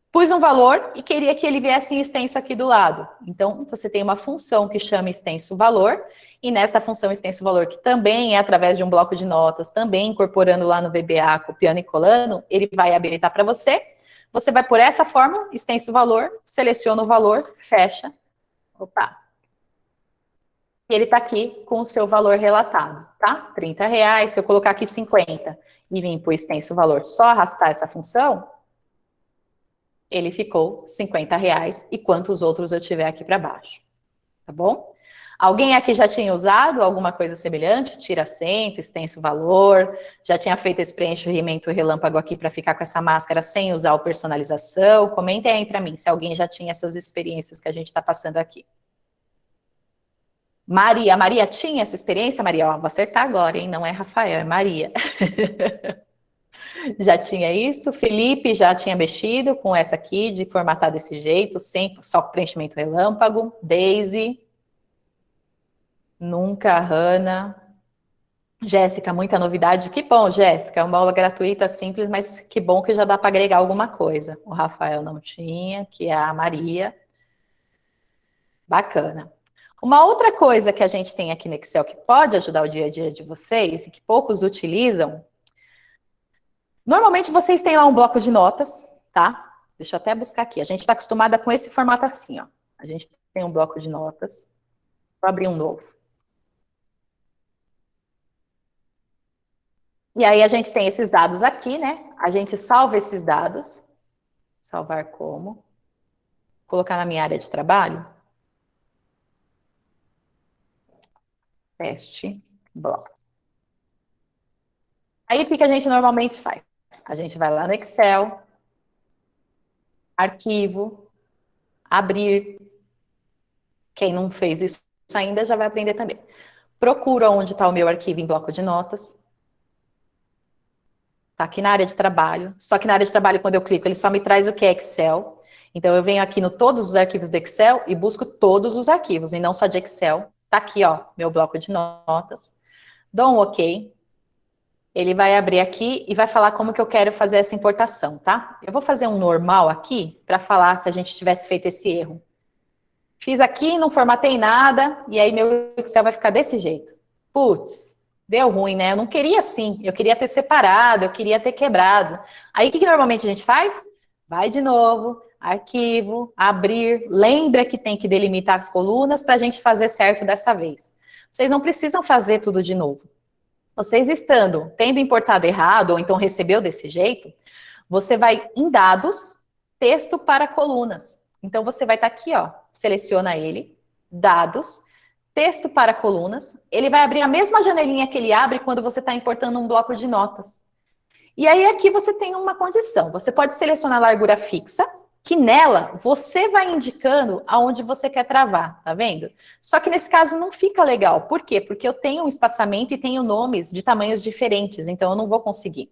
Pus um valor e queria que ele viesse em extenso aqui do lado. Então, você tem uma função que chama extenso valor, e nessa função extenso valor, que também é através de um bloco de notas, também incorporando lá no VBA, copiando e colando, ele vai habilitar para você. Você vai por essa forma, extenso valor, seleciona o valor, fecha. Opa! E ele está aqui com o seu valor relatado, tá? R$30. Se eu colocar aqui 50 e vir para o extenso valor, só arrastar essa função, ele ficou R$50 e quantos outros eu tiver aqui para baixo, tá bom? Alguém aqui já tinha usado alguma coisa semelhante? Tira acento, extenso valor, já tinha feito esse preenchimento relâmpago aqui para ficar com essa máscara sem usar o personalização? Comentem aí para mim se alguém já tinha essas experiências que a gente está passando aqui. Maria tinha essa experiência, Maria? Ó, vou acertar agora, hein? Não é Rafael, é Maria. Já tinha isso. Felipe já tinha mexido com essa aqui, de formatar desse jeito, sem, só com preenchimento relâmpago. Daisy. Nunca, Hanna. Jéssica, muita novidade. Que bom, Jéssica. É uma aula gratuita, simples, mas que bom que já dá para agregar alguma coisa. O Rafael não tinha, que é a Maria. Bacana. Uma outra coisa que a gente tem aqui no Excel que pode ajudar o dia a dia de vocês e que poucos utilizam. Normalmente vocês têm lá um bloco de notas, tá? Deixa eu até buscar aqui. A gente está acostumada com esse formato assim, ó. A gente tem um bloco de notas. Vou abrir um novo. E aí a gente tem esses dados aqui, né? A gente salva esses dados. Salvar como? Colocar na minha área de trabalho. Teste, bloco. Aí o que a gente normalmente faz? A gente vai lá no Excel, arquivo, abrir. Quem não fez isso ainda já vai aprender também. Procura onde está o meu arquivo em bloco de notas. Tá aqui na área de trabalho. Só que na área de trabalho, quando eu clico, ele só me traz o que é Excel. Então, eu venho aqui no todos os arquivos do Excel e busco todos os arquivos, e não só de Excel. Tá aqui, ó, meu bloco de notas. Dou um OK. Ele vai abrir aqui e vai falar como que eu quero fazer essa importação, tá? Eu vou fazer um normal aqui para falar se a gente tivesse feito esse erro. Fiz aqui, não formatei nada, e aí meu Excel vai ficar desse jeito. Putz, deu ruim, né? Eu não queria assim, eu queria ter separado, eu queria ter quebrado. Aí o que normalmente a gente faz? Vai de novo, arquivo, abrir, lembra que tem que delimitar as colunas para a gente fazer certo dessa vez. Vocês não precisam fazer tudo de novo. Vocês tendo importado errado, ou então recebeu desse jeito, você vai em dados, texto para colunas. Então, você vai estar aqui, ó, seleciona ele, dados, texto para colunas. Ele vai abrir a mesma janelinha que ele abre quando você está importando um bloco de notas. E aí, aqui você tem uma condição. Você pode selecionar a largura fixa, que nela você vai indicando aonde você quer travar, tá vendo? Só que nesse caso não fica legal. Por quê? Porque eu tenho um espaçamento e tenho nomes de tamanhos diferentes, então eu não vou conseguir.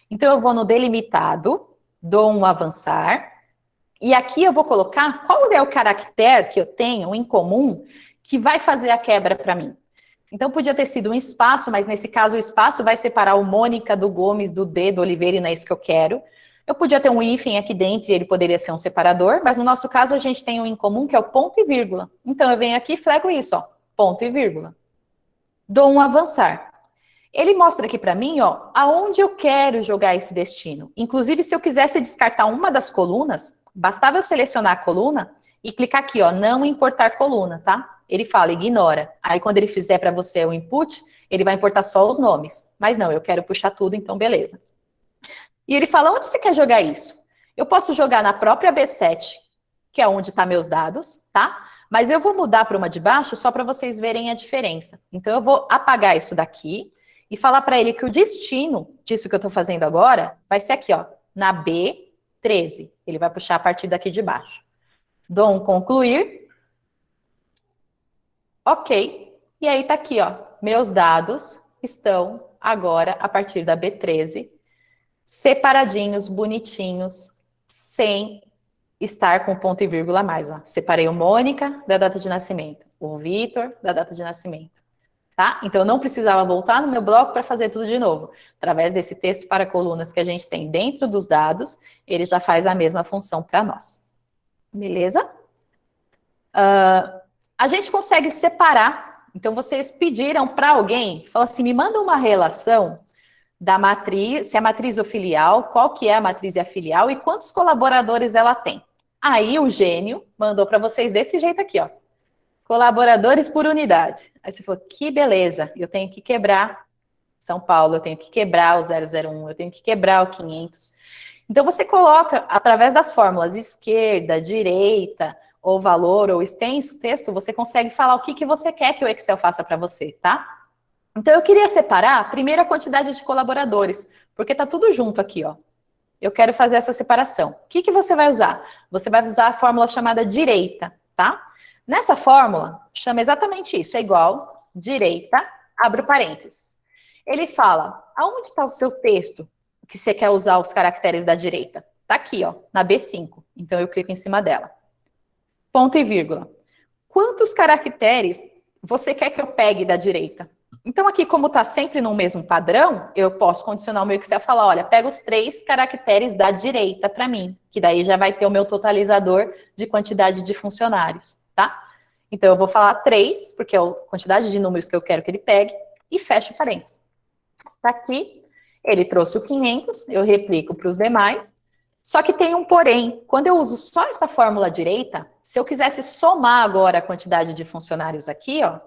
Então, eu vou no delimitado, dou um avançar, e aqui eu vou colocar qual é o caractere que eu tenho em comum que vai fazer a quebra para mim. Então, podia ter sido um espaço, mas nesse caso o espaço vai separar o Mônica do Gomes, do D, do Oliveira, e não é isso que eu quero. Eu podia ter um hífen aqui dentro e ele poderia ser um separador, mas no nosso caso a gente tem um em comum que é o ponto e vírgula. Então, eu venho aqui e flego isso, ó, ponto e vírgula. Dou um avançar. Ele mostra aqui para mim, ó, aonde eu quero jogar esse destino. Inclusive, se eu quisesse descartar uma das colunas, bastava eu selecionar a coluna e clicar aqui, ó, não importar coluna, tá? Ele fala, ignora. Aí, quando ele fizer para você o input, ele vai importar só os nomes. Mas não, eu quero puxar tudo, então beleza. E ele fala, onde você quer jogar isso? Eu posso jogar na própria B7, que é onde tá meus dados, tá? Mas eu vou mudar para uma de baixo só para vocês verem a diferença. Então, eu vou apagar isso daqui e falar para ele que o destino disso que eu estou fazendo agora vai ser aqui, ó, na B13. Ele vai puxar a partir daqui de baixo. Dou um concluir. Ok. E aí tá aqui, ó, meus dados estão agora, a partir da B13, separadinhos, bonitinhos, sem estar com ponto e vírgula a mais. Ó. Separei o Mônica da data de nascimento, o Vitor da data de nascimento. Tá? Então, eu não precisava voltar no meu bloco para fazer tudo de novo. Através desse texto para colunas que a gente tem dentro dos dados, ele já faz a mesma função para nós. Beleza? A gente consegue separar. Então, vocês pediram para alguém, falou assim, me manda uma relação da matriz, se é matriz ou filial, qual que é a matriz e a filial e quantos colaboradores ela tem. Aí, o gênio mandou para vocês desse jeito aqui, ó. Colaboradores por unidade. Aí você falou, que beleza, eu tenho que quebrar São Paulo, eu tenho que quebrar o 001, eu tenho que quebrar o 500. Então, você coloca, através das fórmulas esquerda, direita, ou valor, ou extenso texto, você consegue falar o que você quer que o Excel faça para você, tá? Então, eu queria separar, primeiro, a quantidade de colaboradores, porque tá tudo junto aqui, ó. Eu quero fazer essa separação. O que você vai usar? Você vai usar a fórmula chamada direita, tá? Nessa fórmula, chama exatamente isso, é igual, direita, abre parênteses. Ele fala, aonde está o seu texto que você quer usar os caracteres da direita? Tá aqui, ó, na B5. Então, eu clico em cima dela. Ponto e vírgula. Quantos caracteres você quer que eu pegue da direita? Então, aqui, como está sempre no mesmo padrão, eu posso condicionar o meu Excel e falar, olha, pega os 3 caracteres da direita para mim, que daí já vai ter o meu totalizador de quantidade de funcionários, tá? Então, eu vou falar 3, porque é a quantidade de números que eu quero que ele pegue, e fecho parênteses. Tá aqui, ele trouxe o 500, eu replico para os demais, só que tem um porém. Quando eu uso só essa fórmula direita, se eu quisesse somar agora a quantidade de funcionários aqui, ó,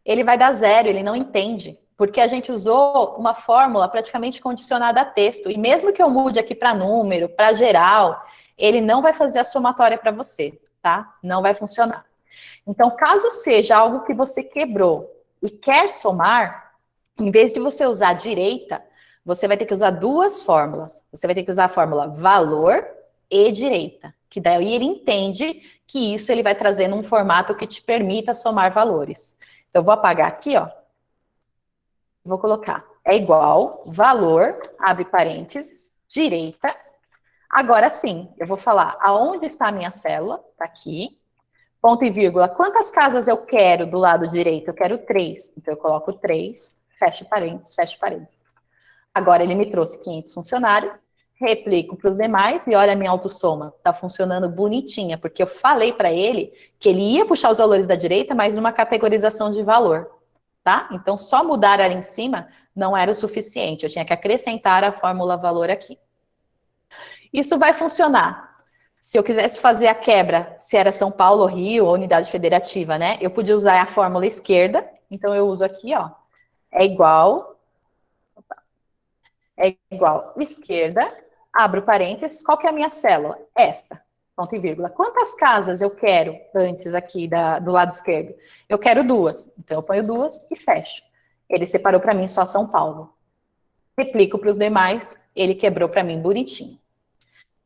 ele vai dar 0, ele não entende, porque a gente usou uma fórmula praticamente condicionada a texto, e mesmo que eu mude aqui para número, para geral, ele não vai fazer a somatória para você, tá? Não vai funcionar. Então, caso seja algo que você quebrou e quer somar, em vez de você usar a direita, você vai ter que usar 2 fórmulas. Você vai ter que usar a fórmula valor e direita, que daí ele entende que isso ele vai trazer num formato que te permita somar valores. Então, eu vou apagar aqui, ó. Vou colocar, é igual, valor, abre parênteses, direita. Agora sim, eu vou falar aonde está a minha célula, tá aqui, ponto e vírgula, quantas casas eu quero do lado direito? Eu quero 3, então eu coloco 3, fecho parênteses, fecho parênteses. Agora ele me trouxe 500 funcionários, replico para os demais e olha a minha autossoma, tá funcionando bonitinha, porque eu falei para ele que ele ia puxar os valores da direita, mas numa categorização de valor, tá? Então só mudar ali em cima não era o suficiente, eu tinha que acrescentar a fórmula valor aqui. Isso vai funcionar. Se eu quisesse fazer a quebra, se era São Paulo, Rio ou unidade federativa, né? Eu podia usar a fórmula esquerda, então eu uso aqui, ó, é igual esquerda, abro parênteses, qual que é a minha célula? Esta, ponto e vírgula. Quantas casas eu quero antes aqui do lado esquerdo? Eu quero 2, então eu ponho 2 e fecho. Ele separou para mim só São Paulo. Replico para os demais, ele quebrou para mim bonitinho.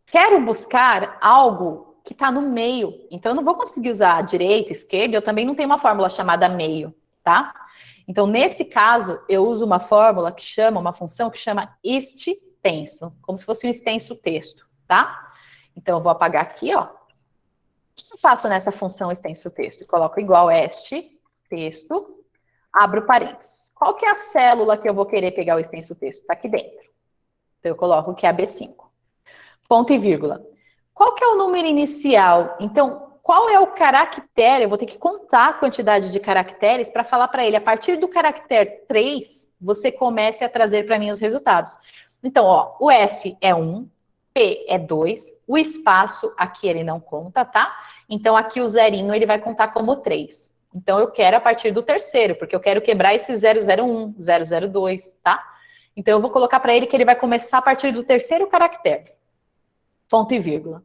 Quero buscar algo que está no meio, então eu não vou conseguir usar a direita, esquerda, eu também não tenho uma fórmula chamada meio, tá? Então, nesse caso, eu uso uma fórmula que chama, uma função que chama extenso, como se fosse um extenso texto, tá? Então, eu vou apagar aqui, ó. O que eu faço nessa função extenso texto? Eu coloco igual este texto, abro parênteses. Qual que é a célula que eu vou querer pegar o extenso texto? Está aqui dentro. Então, eu coloco que é a B5. Ponto e vírgula. Qual que é o número inicial? Então, qual é o caractere? Eu vou ter que contar a quantidade de caracteres para falar para ele, a partir do caractere 3, você comece a trazer para mim os resultados. Então, ó, o S é 1, P é 2, o espaço aqui ele não conta, tá? Então, aqui o zerinho ele vai contar como 3. Então, eu quero a partir do terceiro, porque eu quero quebrar esse 001, 002, tá? Então, eu vou colocar para ele que ele vai começar a partir do terceiro caractere. Ponto e vírgula.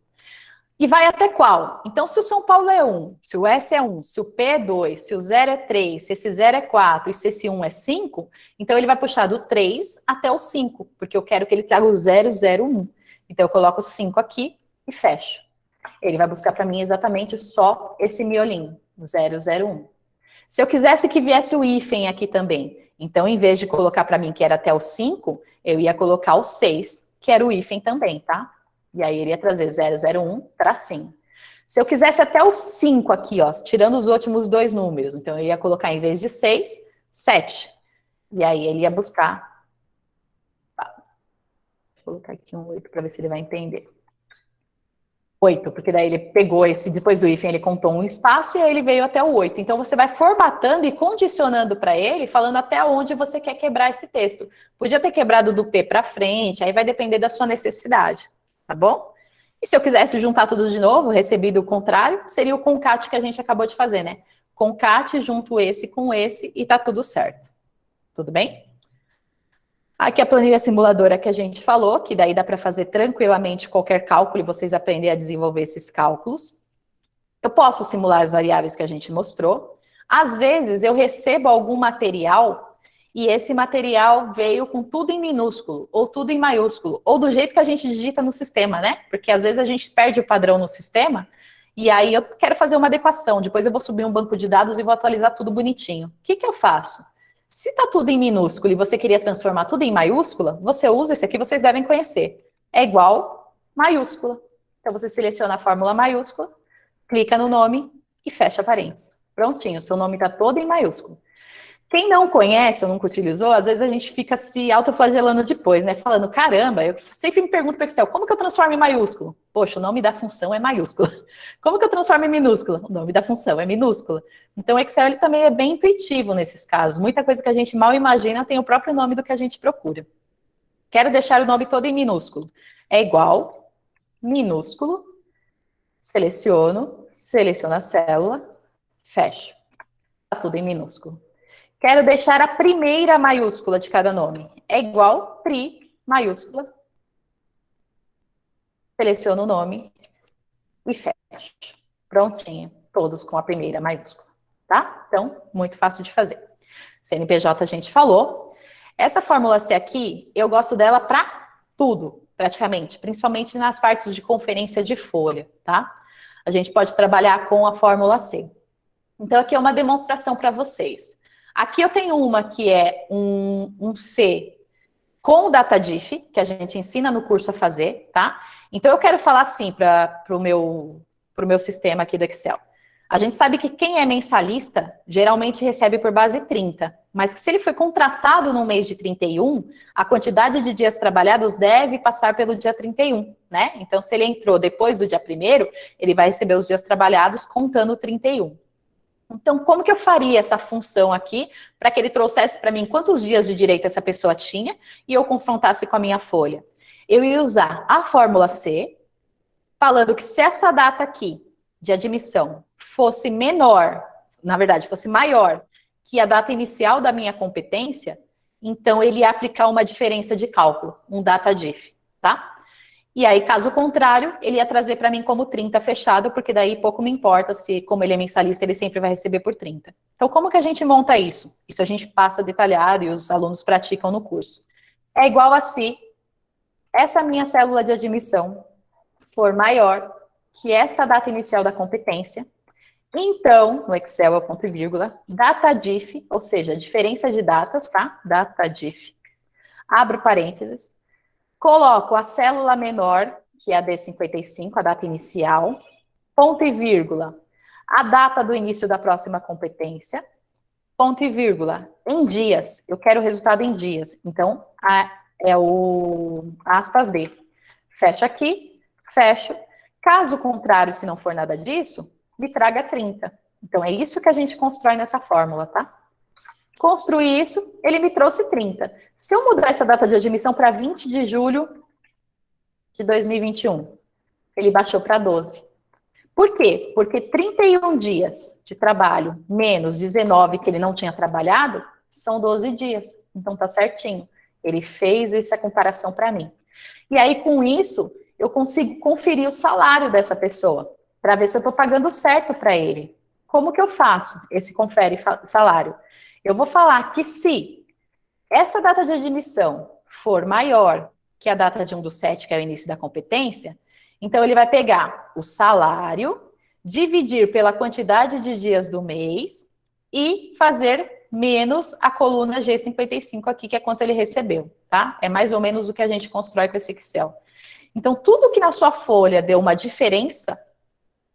E vai até qual? Então, se o São Paulo é 1, se o S é 1, se o P é 2, se o 0 é 3, se esse 0 é 4 e se esse 1 é 5, então ele vai puxar do 3 até o 5, porque eu quero que ele traga o 001. Então, eu coloco o 5 aqui e fecho. Ele vai buscar para mim exatamente só esse miolinho, 001. Se eu quisesse que viesse o hífen aqui também, Então, em vez de colocar para mim que era até o 5, eu ia colocar o 6, que era o hífen também, tá? E aí ele ia trazer 001, tracinho. Se eu quisesse até o 5 aqui, ó, tirando os últimos dois números, então eu ia colocar em vez de 6, 7. E aí ele ia buscar. Tá. Vou colocar aqui um 8 para ver se ele vai entender. 8, porque daí ele pegou esse, depois do hífen ele contou um espaço e aí ele veio até o 8. Então você vai formatando e condicionando para ele, falando até onde você quer quebrar esse texto. Podia ter quebrado do P para frente, aí vai depender da sua necessidade, tá bom? E se eu quisesse juntar tudo de novo, recebido o contrário, seria o concat que a gente acabou de fazer, né? Concat, junto esse com esse e tá tudo certo. Tudo bem? Aqui a planilha simuladora que a gente falou, que daí dá para fazer tranquilamente qualquer cálculo e vocês aprenderem a desenvolver esses cálculos. Eu posso simular as variáveis que a gente mostrou. Às vezes eu recebo algum material e esse material veio com tudo em minúsculo, ou tudo em maiúsculo, ou do jeito que a gente digita no sistema, né? Porque às vezes a gente perde o padrão no sistema e aí eu quero fazer uma adequação. Depois eu vou subir um banco de dados e vou atualizar tudo bonitinho. O que eu faço? Se está tudo em minúsculo e você queria transformar tudo em maiúscula, você usa esse aqui, vocês devem conhecer. É igual maiúscula. Então, você seleciona a fórmula maiúscula, clica no nome e fecha parênteses. Prontinho, seu nome está todo em maiúsculo. Quem não conhece ou nunca utilizou, às vezes a gente fica se autoflagelando depois, né? Falando, caramba, eu sempre me pergunto para o Excel, como que eu transformo em maiúsculo? Poxa, o nome da função é maiúsculo. Como que eu transformo em minúsculo? O nome da função é minúsculo. Então, o Excel ele também é bem intuitivo nesses casos. Muita coisa que a gente mal imagina tem o próprio nome do que a gente procura. Quero deixar o nome todo em minúsculo. É igual, minúsculo, seleciono a célula, fecho. Está tudo em minúsculo. Quero deixar a primeira maiúscula de cada nome. É igual pri maiúscula. Seleciono o nome e fecho. Prontinho. Todos com a primeira maiúscula. Tá? Então, muito fácil de fazer. CNPJ a gente falou. Essa fórmula C aqui, eu gosto dela para tudo, praticamente. Principalmente nas partes de conferência de folha, tá? A gente pode trabalhar com a fórmula C. Então, aqui é uma demonstração para vocês. Aqui eu tenho uma que é um C com o DataDiff, que a gente ensina no curso a fazer, tá? Então, eu quero falar assim para o meu sistema aqui do Excel. A gente sabe que quem é mensalista, geralmente recebe por base 30, mas que se ele foi contratado no mês de 31, a quantidade de dias trabalhados deve passar pelo dia 31, né? Então, se ele entrou depois do dia 1º, ele vai receber os dias trabalhados contando 31. Então, como que eu faria essa função aqui para que ele trouxesse para mim quantos dias de direito essa pessoa tinha e eu confrontasse com a minha folha? Eu ia usar a fórmula C, falando que se essa data aqui de admissão fosse menor, na verdade, fosse maior que a data inicial da minha competência, então ele ia aplicar uma diferença de cálculo, um DataDiff, tá? E aí, caso contrário, ele ia trazer para mim como 30 fechado, porque daí pouco me importa se, como ele é mensalista, ele sempre vai receber por 30. Então, como que a gente monta isso? Isso a gente passa detalhado e os alunos praticam no curso. É igual a se essa minha célula de admissão for maior que esta data inicial da competência, então, no Excel é o ponto e vírgula, DataDiff, ou seja, diferença de datas, tá? DataDiff. Abro parênteses. Coloco a célula menor, que é a D55, a data inicial, ponto e vírgula, a data do início da próxima competência, ponto e vírgula, em dias. Eu quero o resultado em dias. Então, é o aspas D. Fecho aqui, fecho. Caso contrário, se não for nada disso, me traga 30. Então, é isso que a gente constrói nessa fórmula, tá? Construí isso, ele me trouxe 30. Se eu mudar essa data de admissão para 20 de julho de 2021, ele baixou para 12. Por quê? Porque 31 dias de trabalho menos 19 que ele não tinha trabalhado, são 12 dias. Então tá certinho. Ele fez essa comparação para mim. E aí, com isso, eu consigo conferir o salário dessa pessoa, para ver se eu estou pagando certo para ele. Como que eu faço esse confere salário? Eu vou falar que se essa data de admissão for maior que a data de 1/7, que é o início da competência, então ele vai pegar o salário, dividir pela quantidade de dias do mês e fazer menos a coluna G55 aqui, que é quanto ele recebeu, tá? É mais ou menos o que a gente constrói com esse Excel. Então, tudo que na sua folha deu uma diferença,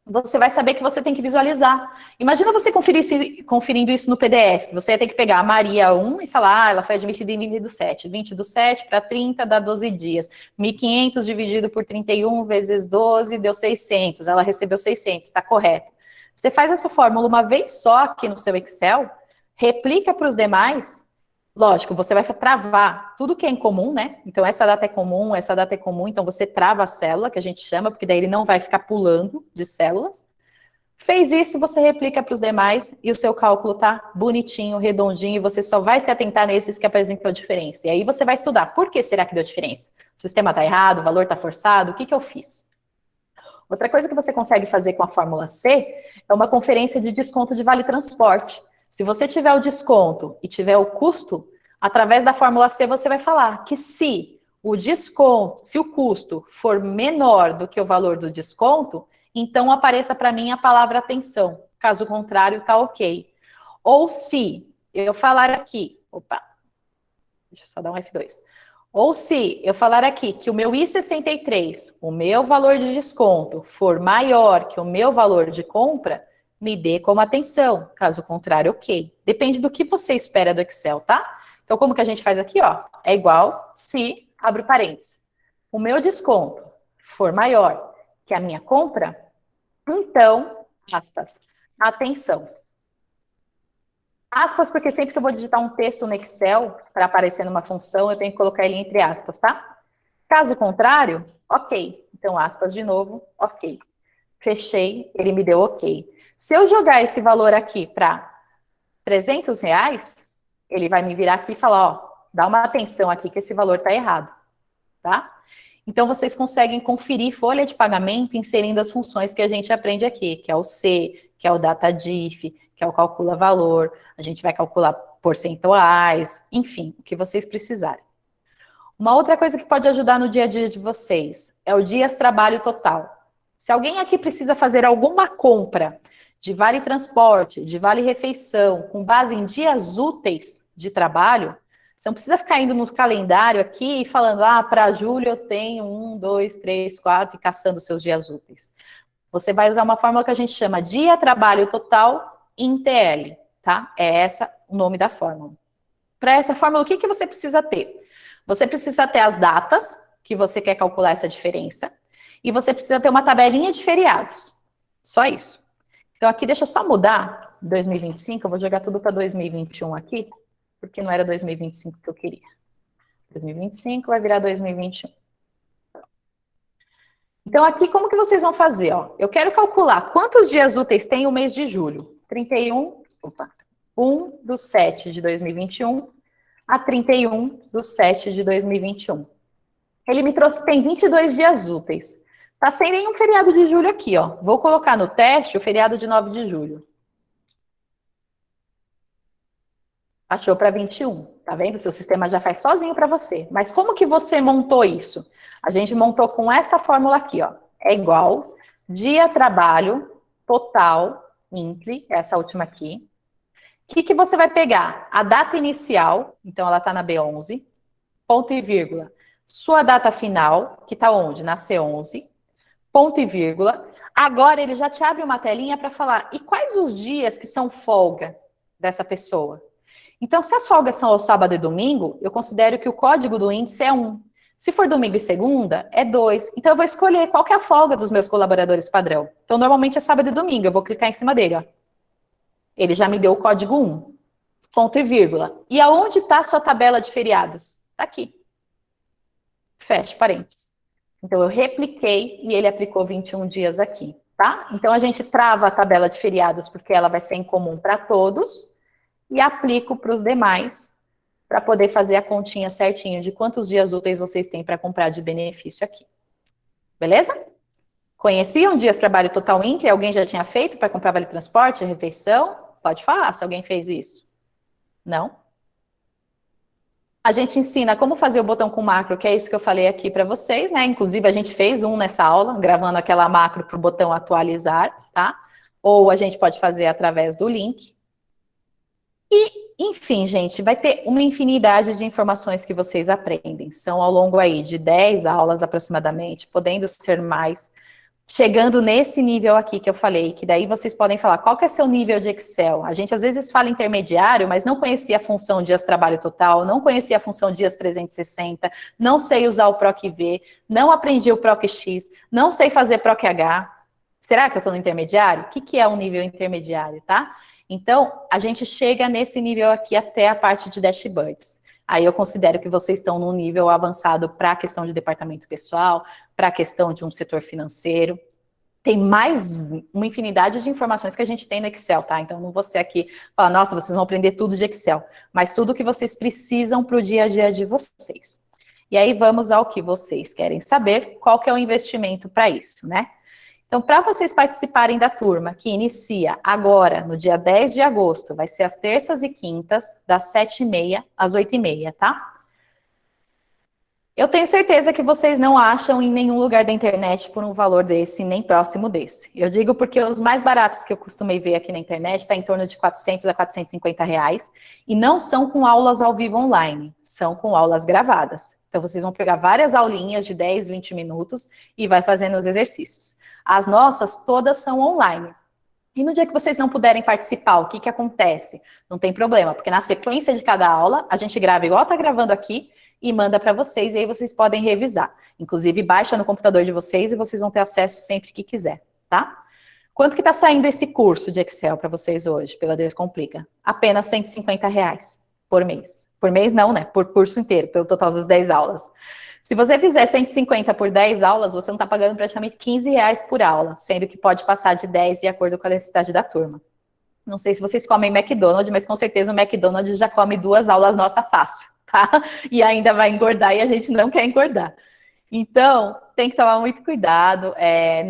você vai saber que você tem que visualizar. Imagina você conferindo isso no PDF. Você ia ter que pegar a Maria 1 e falar, ela foi admitida em 20 do 7. 20 do 7 para 30 dá 12 dias. 1.500 dividido por 31 vezes 12 deu 600. Ela recebeu 600, está correto. Você faz essa fórmula uma vez só aqui no seu Excel, replica para os demais. Lógico, você vai travar tudo que é incomum, né? Então, essa data é comum, então você trava a célula, que a gente chama, porque daí ele não vai ficar pulando de células. Fez isso, você replica para os demais e o seu cálculo tá bonitinho, redondinho, e você só vai se atentar nesses que apresentou diferença. E aí você vai estudar, por que será que deu diferença? O sistema tá errado, o valor tá forçado, o que que eu fiz? Outra coisa que você consegue fazer com a fórmula C é uma conferência de desconto de vale transporte. Se você tiver o desconto e tiver o custo, através da fórmula C você vai falar que se o desconto, se o custo for menor do que o valor do desconto, então apareça para mim a palavra atenção. Caso contrário, tá ok. Ou se eu falar aqui, deixa eu só dar um F2. Ou se eu falar aqui que o meu I63, o meu valor de desconto, for maior que o meu valor de compra, me dê como atenção. Caso contrário, ok. Depende do que você espera do Excel, tá? Então, como que a gente faz aqui, ó? É igual se, abre parênteses, o meu desconto for maior que a minha compra, então, aspas, atenção. Aspas, porque sempre que eu vou digitar um texto no Excel, para aparecer numa função, eu tenho que colocar ele entre aspas, tá? Caso contrário, ok. Então, aspas de novo, ok. Fechei, ele me deu ok. Se eu jogar esse valor aqui para R$ 300, ele vai me virar aqui e falar, ó, dá uma atenção aqui que esse valor está errado, tá? Então, vocês conseguem conferir folha de pagamento inserindo as funções que a gente aprende aqui, que é o C, que é o DataDiff, que é o calcula valor, a gente vai calcular percentuais, enfim, o que vocês precisarem. Uma outra coisa que pode ajudar no dia a dia de vocês é o dias trabalho total. Se alguém aqui precisa fazer alguma compra de vale transporte, de vale refeição, com base em dias úteis de trabalho, você não precisa ficar indo no calendário aqui e falando, para julho eu tenho 1, 2, 3, 4 e caçando seus dias úteis. Você vai usar uma fórmula que a gente chama dia trabalho total em TL, tá? É essa o nome da fórmula. Para essa fórmula, o que você precisa ter? Você precisa ter as datas que você quer calcular essa diferença e você precisa ter uma tabelinha de feriados. Só isso. Então, aqui, deixa eu só mudar 2025, eu vou jogar tudo para 2021 aqui, porque não era 2025 que eu queria. 2025 vai virar 2021. Então, aqui, como que vocês vão fazer? Ó? Eu quero calcular quantos dias úteis tem o mês de julho. 1 do 7 de 2021 a 31 do 7 de 2021. Ele me trouxe que tem 22 dias úteis. Tá sem nenhum feriado de julho aqui, ó. Vou colocar no teste o feriado de 9 de julho. Achou para 21, tá vendo? O seu sistema já faz sozinho para você. Mas como que você montou isso? A gente montou com essa fórmula aqui, ó. É igual dia trabalho total entre, essa última aqui. O que você vai pegar? A data inicial, então ela tá na B11, ponto e vírgula. Sua data final, que tá onde? Na C11, ponto e vírgula. Agora ele já te abre uma telinha para falar, e quais os dias que são folga dessa pessoa? Então, se as folgas são ao sábado e domingo, eu considero que o código do índice é 1. Se for domingo e segunda, é 2. Então, eu vou escolher qual que é a folga dos meus colaboradores padrão. Então, normalmente é sábado e domingo. Eu vou clicar em cima dele, ó. Ele já me deu o código 1. Ponto e vírgula. E aonde está a sua tabela de feriados? Está aqui. Fecha parênteses. Então, eu repliquei e ele aplicou 21 dias aqui, tá? Então, a gente trava a tabela de feriados porque ela vai ser em comum para todos e aplico para os demais para poder fazer a continha certinho de quantos dias úteis vocês têm para comprar de benefício aqui. Beleza? Conheciam dias trabalho total inc? Alguém já tinha feito para comprar vale transporte, refeição? Pode falar se alguém fez isso. Não? A gente ensina como fazer o botão com macro, que é isso que eu falei aqui para vocês, né? Inclusive, a gente fez um nessa aula, gravando aquela macro para o botão atualizar, tá? Ou a gente pode fazer através do link. Enfim, gente, vai ter uma infinidade de informações que vocês aprendem. São ao longo aí de 10 aulas aproximadamente, podendo ser mais. Chegando nesse nível aqui que eu falei, que daí vocês podem falar qual que é seu nível de Excel. A gente às vezes fala intermediário, mas não conhecia a função dias trabalho total, não conhecia a função dias 360, não sei usar o PROC-V, não aprendi o PROC-X, não sei fazer PROC-H. Será que eu estou no intermediário? O que, que é um nível intermediário, tá? Então, a gente chega nesse nível aqui até a parte de dashboards. Aí eu considero que vocês estão num nível avançado para a questão de departamento pessoal, para a questão de um setor financeiro. Tem mais uma infinidade de informações que a gente tem no Excel, tá? Então, não vou ser aqui falar, nossa, vocês vão aprender tudo de Excel, mas tudo que vocês precisam para o dia a dia de vocês. E aí, vamos ao que vocês querem saber, qual que é o investimento para isso, né? Então, para vocês participarem da turma, que inicia agora, no dia 10 de agosto, vai ser às terças e quintas, das 7h30 às 8h30, tá? Eu tenho certeza que vocês não acham em nenhum lugar da internet por um valor desse, nem próximo desse. Eu digo porque os mais baratos que eu costumei ver aqui na internet está em torno de 400 a 450 reais, e não são com aulas ao vivo online, são com aulas gravadas. Então, vocês vão pegar várias aulinhas de 10, 20 minutos e vai fazendo os exercícios. As nossas todas são online. E no dia que vocês não puderem participar, o que, que acontece? Não tem problema, porque na sequência de cada aula, a gente grava igual está gravando aqui e manda para vocês, e aí vocês podem revisar. Inclusive, baixa no computador de vocês e vocês vão ter acesso sempre que quiser, tá? Quanto que está saindo esse curso de Excel para vocês hoje, pela Descomplica? Apenas R$ 150 por mês. Por mês não, né? Por curso inteiro, pelo total das 10 aulas. Se você fizer 150 por 10 aulas, você não está pagando praticamente R$ 15 por aula, sendo que pode passar de 10 de acordo com a necessidade da turma. Não sei se vocês comem McDonald's, mas com certeza o McDonald's já come 2 aulas nossa fácil, tá? E ainda vai engordar e a gente não quer engordar. Então, tem que tomar muito cuidado.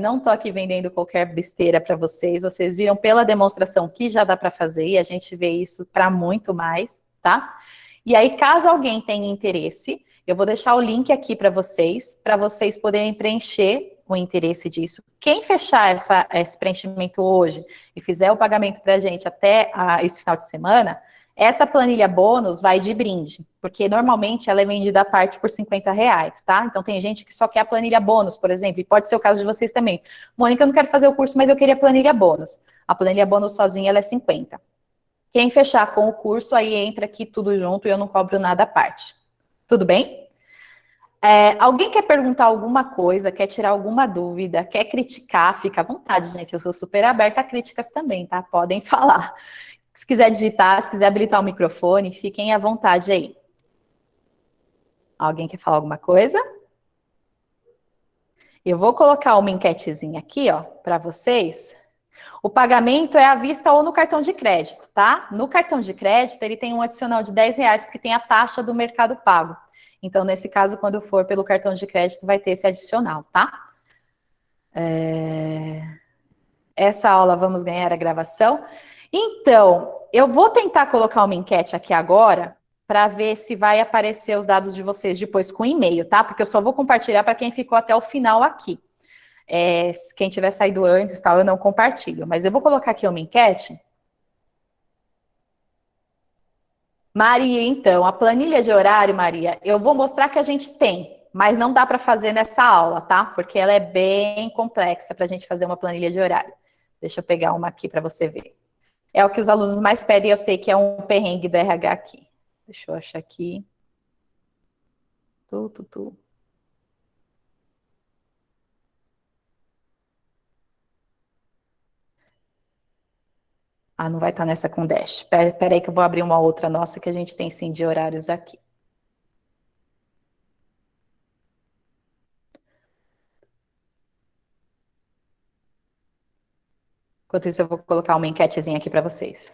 Não estou aqui vendendo qualquer besteira para vocês. Vocês viram pela demonstração que já dá para fazer e a gente vê isso para muito mais, tá? E aí, caso alguém tenha interesse, eu vou deixar o link aqui para vocês poderem preencher o interesse disso. Quem fechar esse preenchimento hoje e fizer o pagamento para a gente até esse final de semana, essa planilha bônus vai de brinde, porque normalmente ela é vendida à parte por R$ 50, tá? Então tem gente que só quer a planilha bônus, por exemplo, e pode ser o caso de vocês também. Mônica, eu não quero fazer o curso, mas eu queria a planilha bônus. A planilha bônus sozinha ela é 50. Quem fechar com o curso, aí entra aqui tudo junto e eu não cobro nada à parte. Tudo bem? Alguém quer perguntar alguma coisa, quer tirar alguma dúvida, quer criticar, fica à vontade, gente. Eu sou super aberta a críticas também, tá? Podem falar. Se quiser digitar, se quiser habilitar o microfone, fiquem à vontade aí. Alguém quer falar alguma coisa? Eu vou colocar uma enquetezinha aqui, ó, para vocês. O pagamento é à vista ou no cartão de crédito, tá? No cartão de crédito, ele tem um adicional de R$ 10, porque tem a taxa do Mercado Pago. Então, nesse caso, quando for pelo cartão de crédito, vai ter esse adicional, tá? Essa aula vamos ganhar a gravação. Então, eu vou tentar colocar uma enquete aqui agora, para ver se vai aparecer os dados de vocês depois com e-mail, tá? Porque eu só vou compartilhar para quem ficou até o final aqui. Quem tiver saído antes, tal, eu não compartilho. Mas eu vou colocar aqui uma enquete. Maria, então, a planilha de horário, Maria, eu vou mostrar que a gente tem, mas não dá para fazer nessa aula, tá? Porque ela é bem complexa para a gente fazer uma planilha de horário. Deixa eu pegar uma aqui para você ver. É o que os alunos mais pedem, eu sei que é um perrengue do RH aqui. Deixa eu achar aqui. Tu. Ah, não vai estar nessa com dash. Peraí que eu vou abrir uma outra nossa que a gente tem sim de horários aqui. Enquanto isso, eu vou colocar uma enquetezinha aqui para vocês.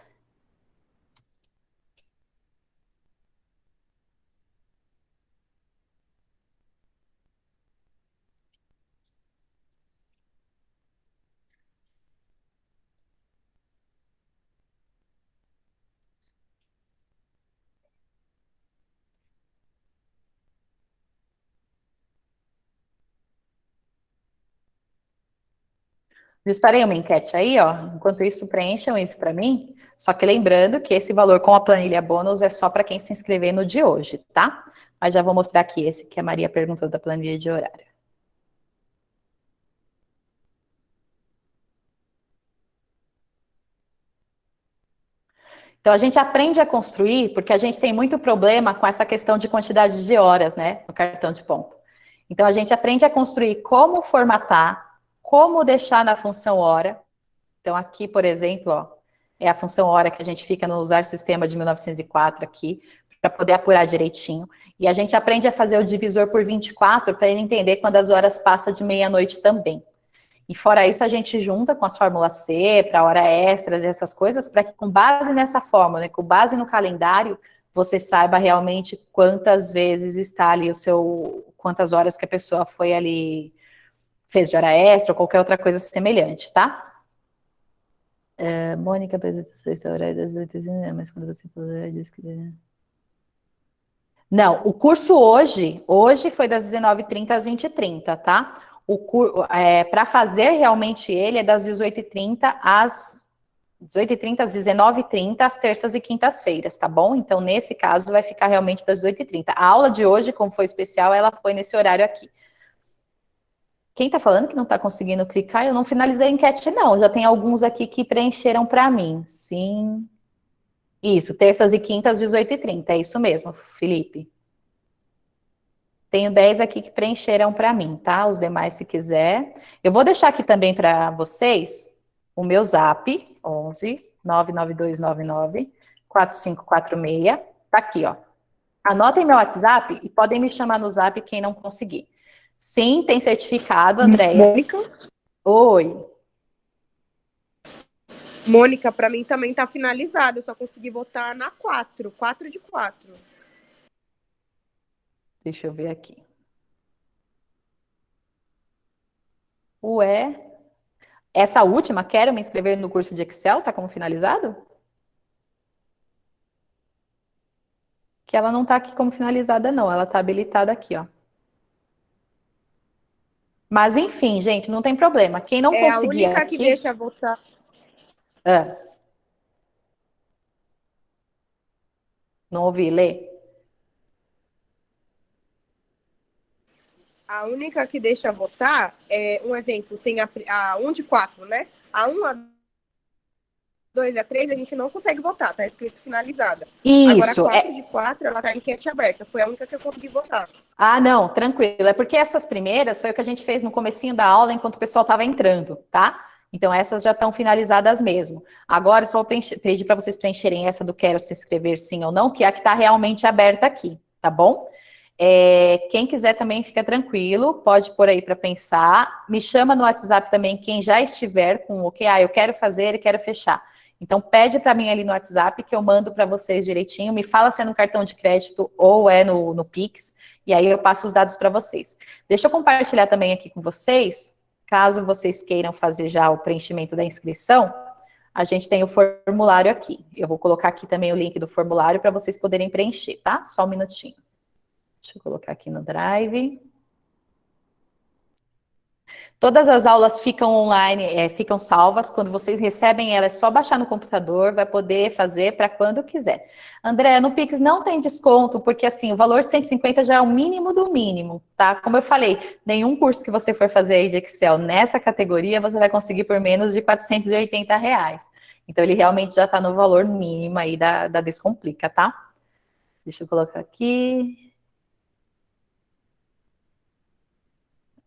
Disparei uma enquete aí, ó. Enquanto isso, preencham isso para mim. Só que lembrando que esse valor com a planilha bônus é só para quem se inscrever no de hoje, tá? Mas já vou mostrar aqui esse que a Maria perguntou da planilha de horário. Então, a gente aprende a construir porque a gente tem muito problema com essa questão de quantidade de horas, né, no cartão de ponto. Então, a gente aprende a construir como formatar, como deixar na função hora. Então, aqui, por exemplo, ó, é a função hora que a gente fica no usar sistema de 1904 aqui, para poder apurar direitinho. E a gente aprende a fazer o divisor por 24 para ele entender quando as horas passam de meia-noite também. E fora isso, a gente junta com as fórmulas C, para hora extras e essas coisas, para que com base nessa fórmula, né, com base no calendário, você saiba realmente quantas vezes está ali quantas horas que a pessoa foi ali, fez de hora extra ou qualquer outra coisa semelhante, tá? Mônica apresenta o horário das 8 mas quando você puder, diz que... Não, o curso hoje foi das 19h30 às 20h30, tá? Para fazer realmente ele é das 18h30 às 18h30 às 19h30, às terças e quintas-feiras, tá bom? Então, nesse caso, vai ficar realmente das 18h30. A aula de hoje, como foi especial, ela foi nesse horário aqui. Quem tá falando que não tá conseguindo clicar, eu não finalizei a enquete, não. Já tem alguns aqui que preencheram para mim. Sim. Isso, terças e quintas, 18h30. É isso mesmo, Felipe. Tenho 10 aqui que preencheram para mim, tá? Os demais, se quiser. Eu vou deixar aqui também para vocês o meu zap, 11 99299 4546. Tá aqui, ó. Anotem meu WhatsApp e podem me chamar no zap quem não conseguir. Sim, tem certificado, Andréia. Mônica? Oi. Mônica, para mim também tá finalizado. Eu só consegui votar na 4. 4 de 4. Deixa eu ver aqui. Ué. Essa última, quero me inscrever no curso de Excel, tá como finalizado? Que ela não tá aqui como finalizada, não. Ela tá habilitada aqui, ó. Mas, enfim, gente, não tem problema. Quem não conseguir a única aqui... que deixa votar. Não ouvi, Lê. A única que deixa votar é, um exemplo, tem a 1 de 4, né? A 1, a 2 e a 3 a gente não consegue votar, tá escrito finalizada. Isso. Agora a 4 de 4, ela tá em enquete aberta. Foi a única que eu consegui votar. Ah, não, tranquilo. É porque essas primeiras foi o que a gente fez no comecinho da aula, enquanto o pessoal estava entrando, tá? Então, essas já estão finalizadas mesmo. Agora, só vou pedir para vocês preencherem essa do quero se inscrever sim ou não, que é a que está realmente aberta aqui, tá bom? Quem quiser também fica tranquilo, pode pôr aí para pensar. Me chama no WhatsApp também quem já estiver com o que, eu quero fazer e quero fechar. Então, pede para mim ali no WhatsApp que eu mando para vocês direitinho. Me fala se é no cartão de crédito ou é no Pix, e aí eu passo os dados para vocês. Deixa eu compartilhar também aqui com vocês, caso vocês queiram fazer já o preenchimento da inscrição, a gente tem o formulário aqui. Eu vou colocar aqui também o link do formulário para vocês poderem preencher, tá? Só um minutinho. Deixa eu colocar aqui no Drive. Todas as aulas ficam online, ficam salvas. Quando vocês recebem ela, é só baixar no computador, vai poder fazer para quando quiser. André, no Pix não tem desconto, porque assim, o valor 150 já é o mínimo do mínimo, tá? Como eu falei, nenhum curso que você for fazer aí de Excel nessa categoria, você vai conseguir por menos de R$ 480. Então, ele realmente já está no valor mínimo aí da Descomplica, tá? Deixa eu colocar aqui.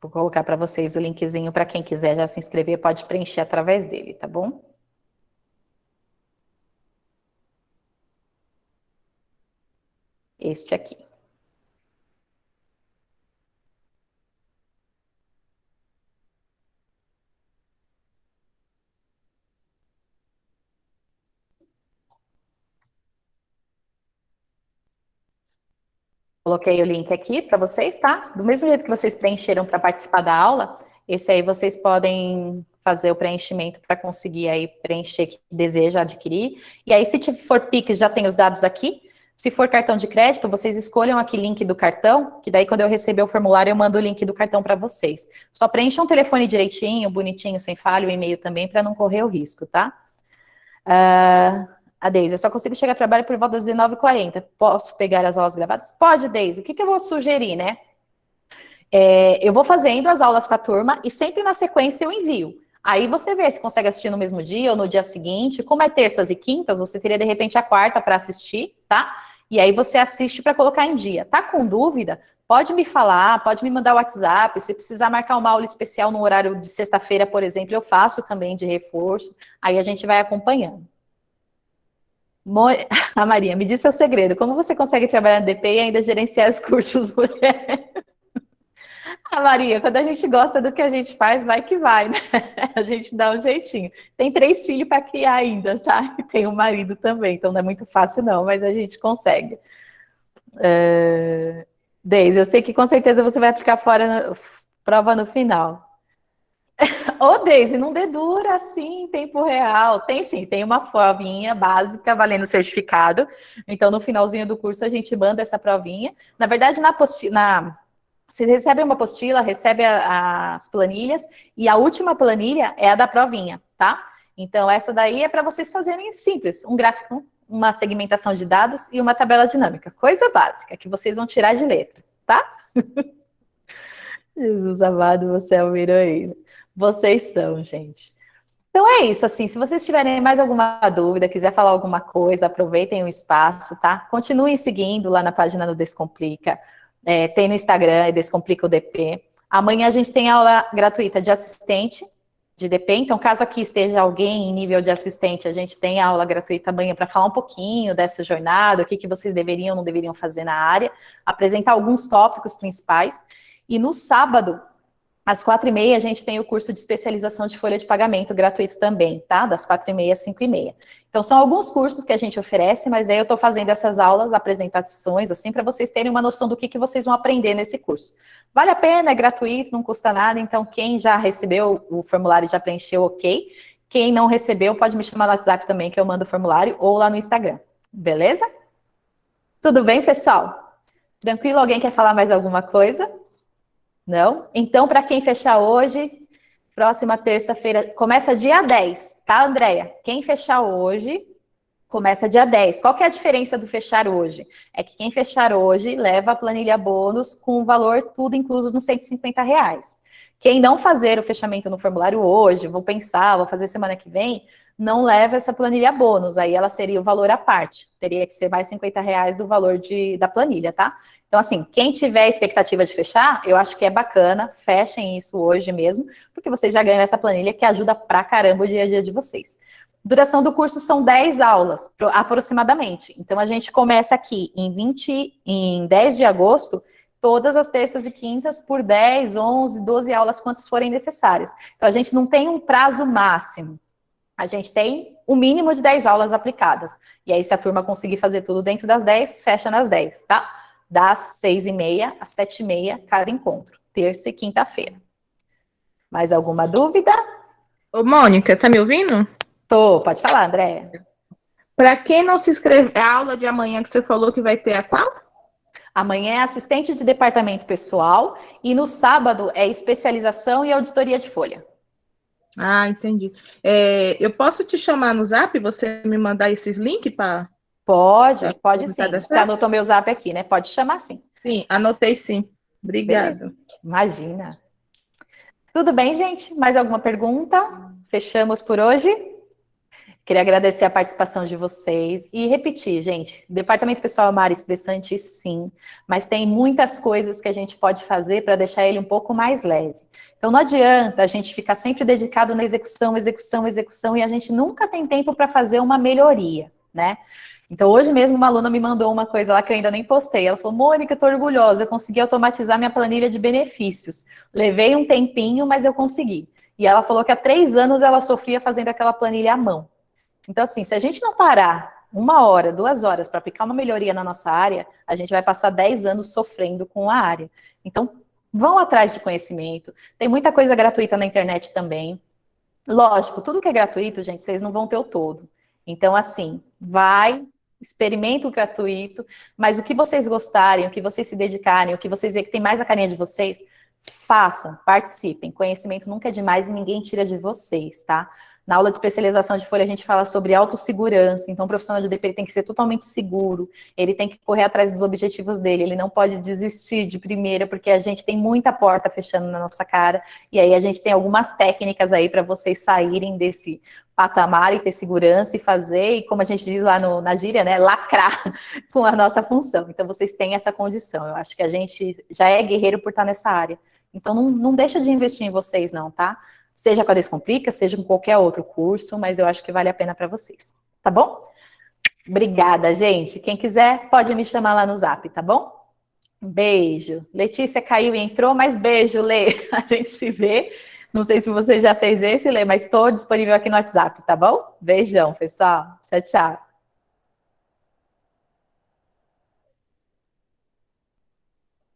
Vou colocar para vocês o linkzinho para quem quiser já se inscrever, pode preencher através dele, tá bom? Este aqui. Coloquei o link aqui para vocês, tá? Do mesmo jeito que vocês preencheram para participar da aula, esse aí vocês podem fazer o preenchimento para conseguir aí preencher que deseja adquirir. E aí, se for Pix, já tem os dados aqui. Se for cartão de crédito, vocês escolham aqui o link do cartão, que daí quando eu receber o formulário, eu mando o link do cartão para vocês. Só preencham o telefone direitinho, bonitinho, sem falha, o e-mail também, para não correr o risco, tá? A Deise, eu só consigo chegar ao trabalho por volta das 19h40. Posso pegar as aulas gravadas? Pode, Deise. O que eu vou sugerir, né? Eu vou fazendo as aulas com a turma e sempre na sequência eu envio. Aí você vê se consegue assistir no mesmo dia ou no dia seguinte. Como é terças e quintas, você teria de repente a quarta para assistir, tá? E aí você assiste para colocar em dia. Tá com dúvida? Pode me falar, pode me mandar o WhatsApp. Se precisar marcar uma aula especial no horário de sexta-feira, por exemplo, eu faço também de reforço. Aí a gente vai acompanhando. A Maria, me diz seu segredo. Como você consegue trabalhar no DP e ainda gerenciar os cursos, mulher? Ah, Maria, quando a gente gosta do que a gente faz, vai que vai, né? A gente dá um jeitinho. Tem 3 filhos para criar ainda, tá? E tem um marido também, então não é muito fácil não, mas a gente consegue. Deise, eu sei que com certeza você vai aplicar prova no final. Ô, Deise, não dedura assim em tempo real. Tem sim, tem uma provinha básica valendo certificado. Então, no finalzinho do curso, a gente manda essa provinha. Na verdade, você recebe uma apostila, recebe as planilhas, e a última planilha é a da provinha, tá? Então, essa daí é para vocês fazerem simples, um gráfico, uma segmentação de dados e uma tabela dinâmica. Coisa básica, que vocês vão tirar de letra, tá? Jesus amado, você é uma heroína. Vocês são, gente. Então é isso, assim, se vocês tiverem mais alguma dúvida, quiser falar alguma coisa, aproveitem o espaço, tá? Continuem seguindo lá na página do Descomplica. Tem no Instagram, é Descomplica o DP. Amanhã a gente tem aula gratuita de assistente de DP, então caso aqui esteja alguém em nível de assistente, a gente tem aula gratuita amanhã para falar um pouquinho dessa jornada, o que vocês deveriam ou não deveriam fazer na área, apresentar alguns tópicos principais. E no sábado, às 4h30, a gente tem o curso de especialização de folha de pagamento gratuito também, tá? Das 4h30 às 5h30. Então, são alguns cursos que a gente oferece, mas aí eu estou fazendo essas aulas, apresentações, assim, para vocês terem uma noção do que vocês vão aprender nesse curso. Vale a pena, é gratuito, não custa nada, então quem já recebeu o formulário já preencheu, ok. Quem não recebeu, pode me chamar no WhatsApp também, que eu mando o formulário, ou lá no Instagram. Beleza? Tudo bem, pessoal? Tranquilo? Alguém quer falar mais alguma coisa? Não? Então, para quem fechar hoje, próxima terça-feira, começa dia 10, tá, Andréia? Quem fechar hoje, começa dia 10. Qual que é a diferença do fechar hoje? É que quem fechar hoje leva a planilha bônus com o valor tudo incluso nos R$ 150. Quem não fazer o fechamento no formulário hoje, vou pensar, vou fazer semana que vem, não leva essa planilha bônus, aí ela seria o valor à parte. Teria que ser mais R$ 50 do valor da planilha, tá? Então, assim, quem tiver expectativa de fechar, eu acho que é bacana, fechem isso hoje mesmo, porque vocês já ganham essa planilha que ajuda pra caramba o dia a dia de vocês. Duração do curso são 10 aulas, aproximadamente. Então, a gente começa aqui em 10 de agosto, todas as terças e quintas, por 10, 11, 12 aulas, quantas forem necessárias. Então, a gente não tem um prazo máximo. A gente tem o mínimo de 10 aulas aplicadas. E aí, se a turma conseguir fazer tudo dentro das 10, fecha nas 10, tá? Das 6h30 às 7h30, cada encontro, terça e quinta-feira. Mais alguma dúvida? Ô, Mônica, tá me ouvindo? Tô, pode falar, Andréia. Para quem não se inscreve, a aula de amanhã que você falou que vai ter a qual? Amanhã é assistente de departamento pessoal e no sábado é especialização e auditoria de folha. Ah, entendi. Eu posso te chamar no Zap, você me mandar esses links para... Pode sim. Tá Você certo? anotou meu zap aqui, né? Pode chamar sim. Sim, anotei sim. Obrigada. Beleza. Imagina. Tudo bem, gente? Mais alguma pergunta? Fechamos por hoje? Queria agradecer a participação de vocês e repetir, gente, o departamento pessoal é uma área estressante, sim, mas tem muitas coisas que a gente pode fazer para deixar ele um pouco mais leve. Então, não adianta a gente ficar sempre dedicado na execução, execução, execução, e a gente nunca tem tempo para fazer uma melhoria, né? Então, hoje mesmo, uma aluna me mandou uma coisa lá que eu ainda nem postei. Ela falou, Mônica, eu tô orgulhosa, eu consegui automatizar minha planilha de benefícios. Levei um tempinho, mas eu consegui. E ela falou que há 3 anos ela sofria fazendo aquela planilha à mão. Então, assim, se a gente não parar 1 hora, 2 horas para aplicar uma melhoria na nossa área, a gente vai passar 10 anos sofrendo com a área. Então, vão atrás de conhecimento. Tem muita coisa gratuita na internet também. Lógico, tudo que é gratuito, gente, vocês não vão ter o todo. Então, assim, experimenta o gratuito, mas o que vocês gostarem, o que vocês se dedicarem, o que vocês verem que tem mais a carinha de vocês, façam, participem. Conhecimento nunca é demais e ninguém tira de vocês, tá? Na aula de especialização de folha, a gente fala sobre autossegurança. Então, o profissional de DP ele tem que ser totalmente seguro, ele tem que correr atrás dos objetivos dele, ele não pode desistir de primeira, porque a gente tem muita porta fechando na nossa cara, e aí a gente tem algumas técnicas aí para vocês saírem desse patamar e ter segurança e fazer, e como a gente diz lá na gíria, né, lacrar com a nossa função. Então, vocês têm essa condição. Eu acho que a gente já é guerreiro por estar nessa área. Então, não deixa de investir em vocês, não, tá? Seja com a Descomplica, seja com qualquer outro curso, mas eu acho que vale a pena para vocês, tá bom? Obrigada, gente. Quem quiser, pode me chamar lá no Zap, tá bom? Um beijo. Letícia caiu e entrou, mas beijo, Lê. A gente se vê. Não sei se você já fez esse, Lê, mas estou disponível aqui no WhatsApp, tá bom? Beijão, pessoal. Tchau, tchau.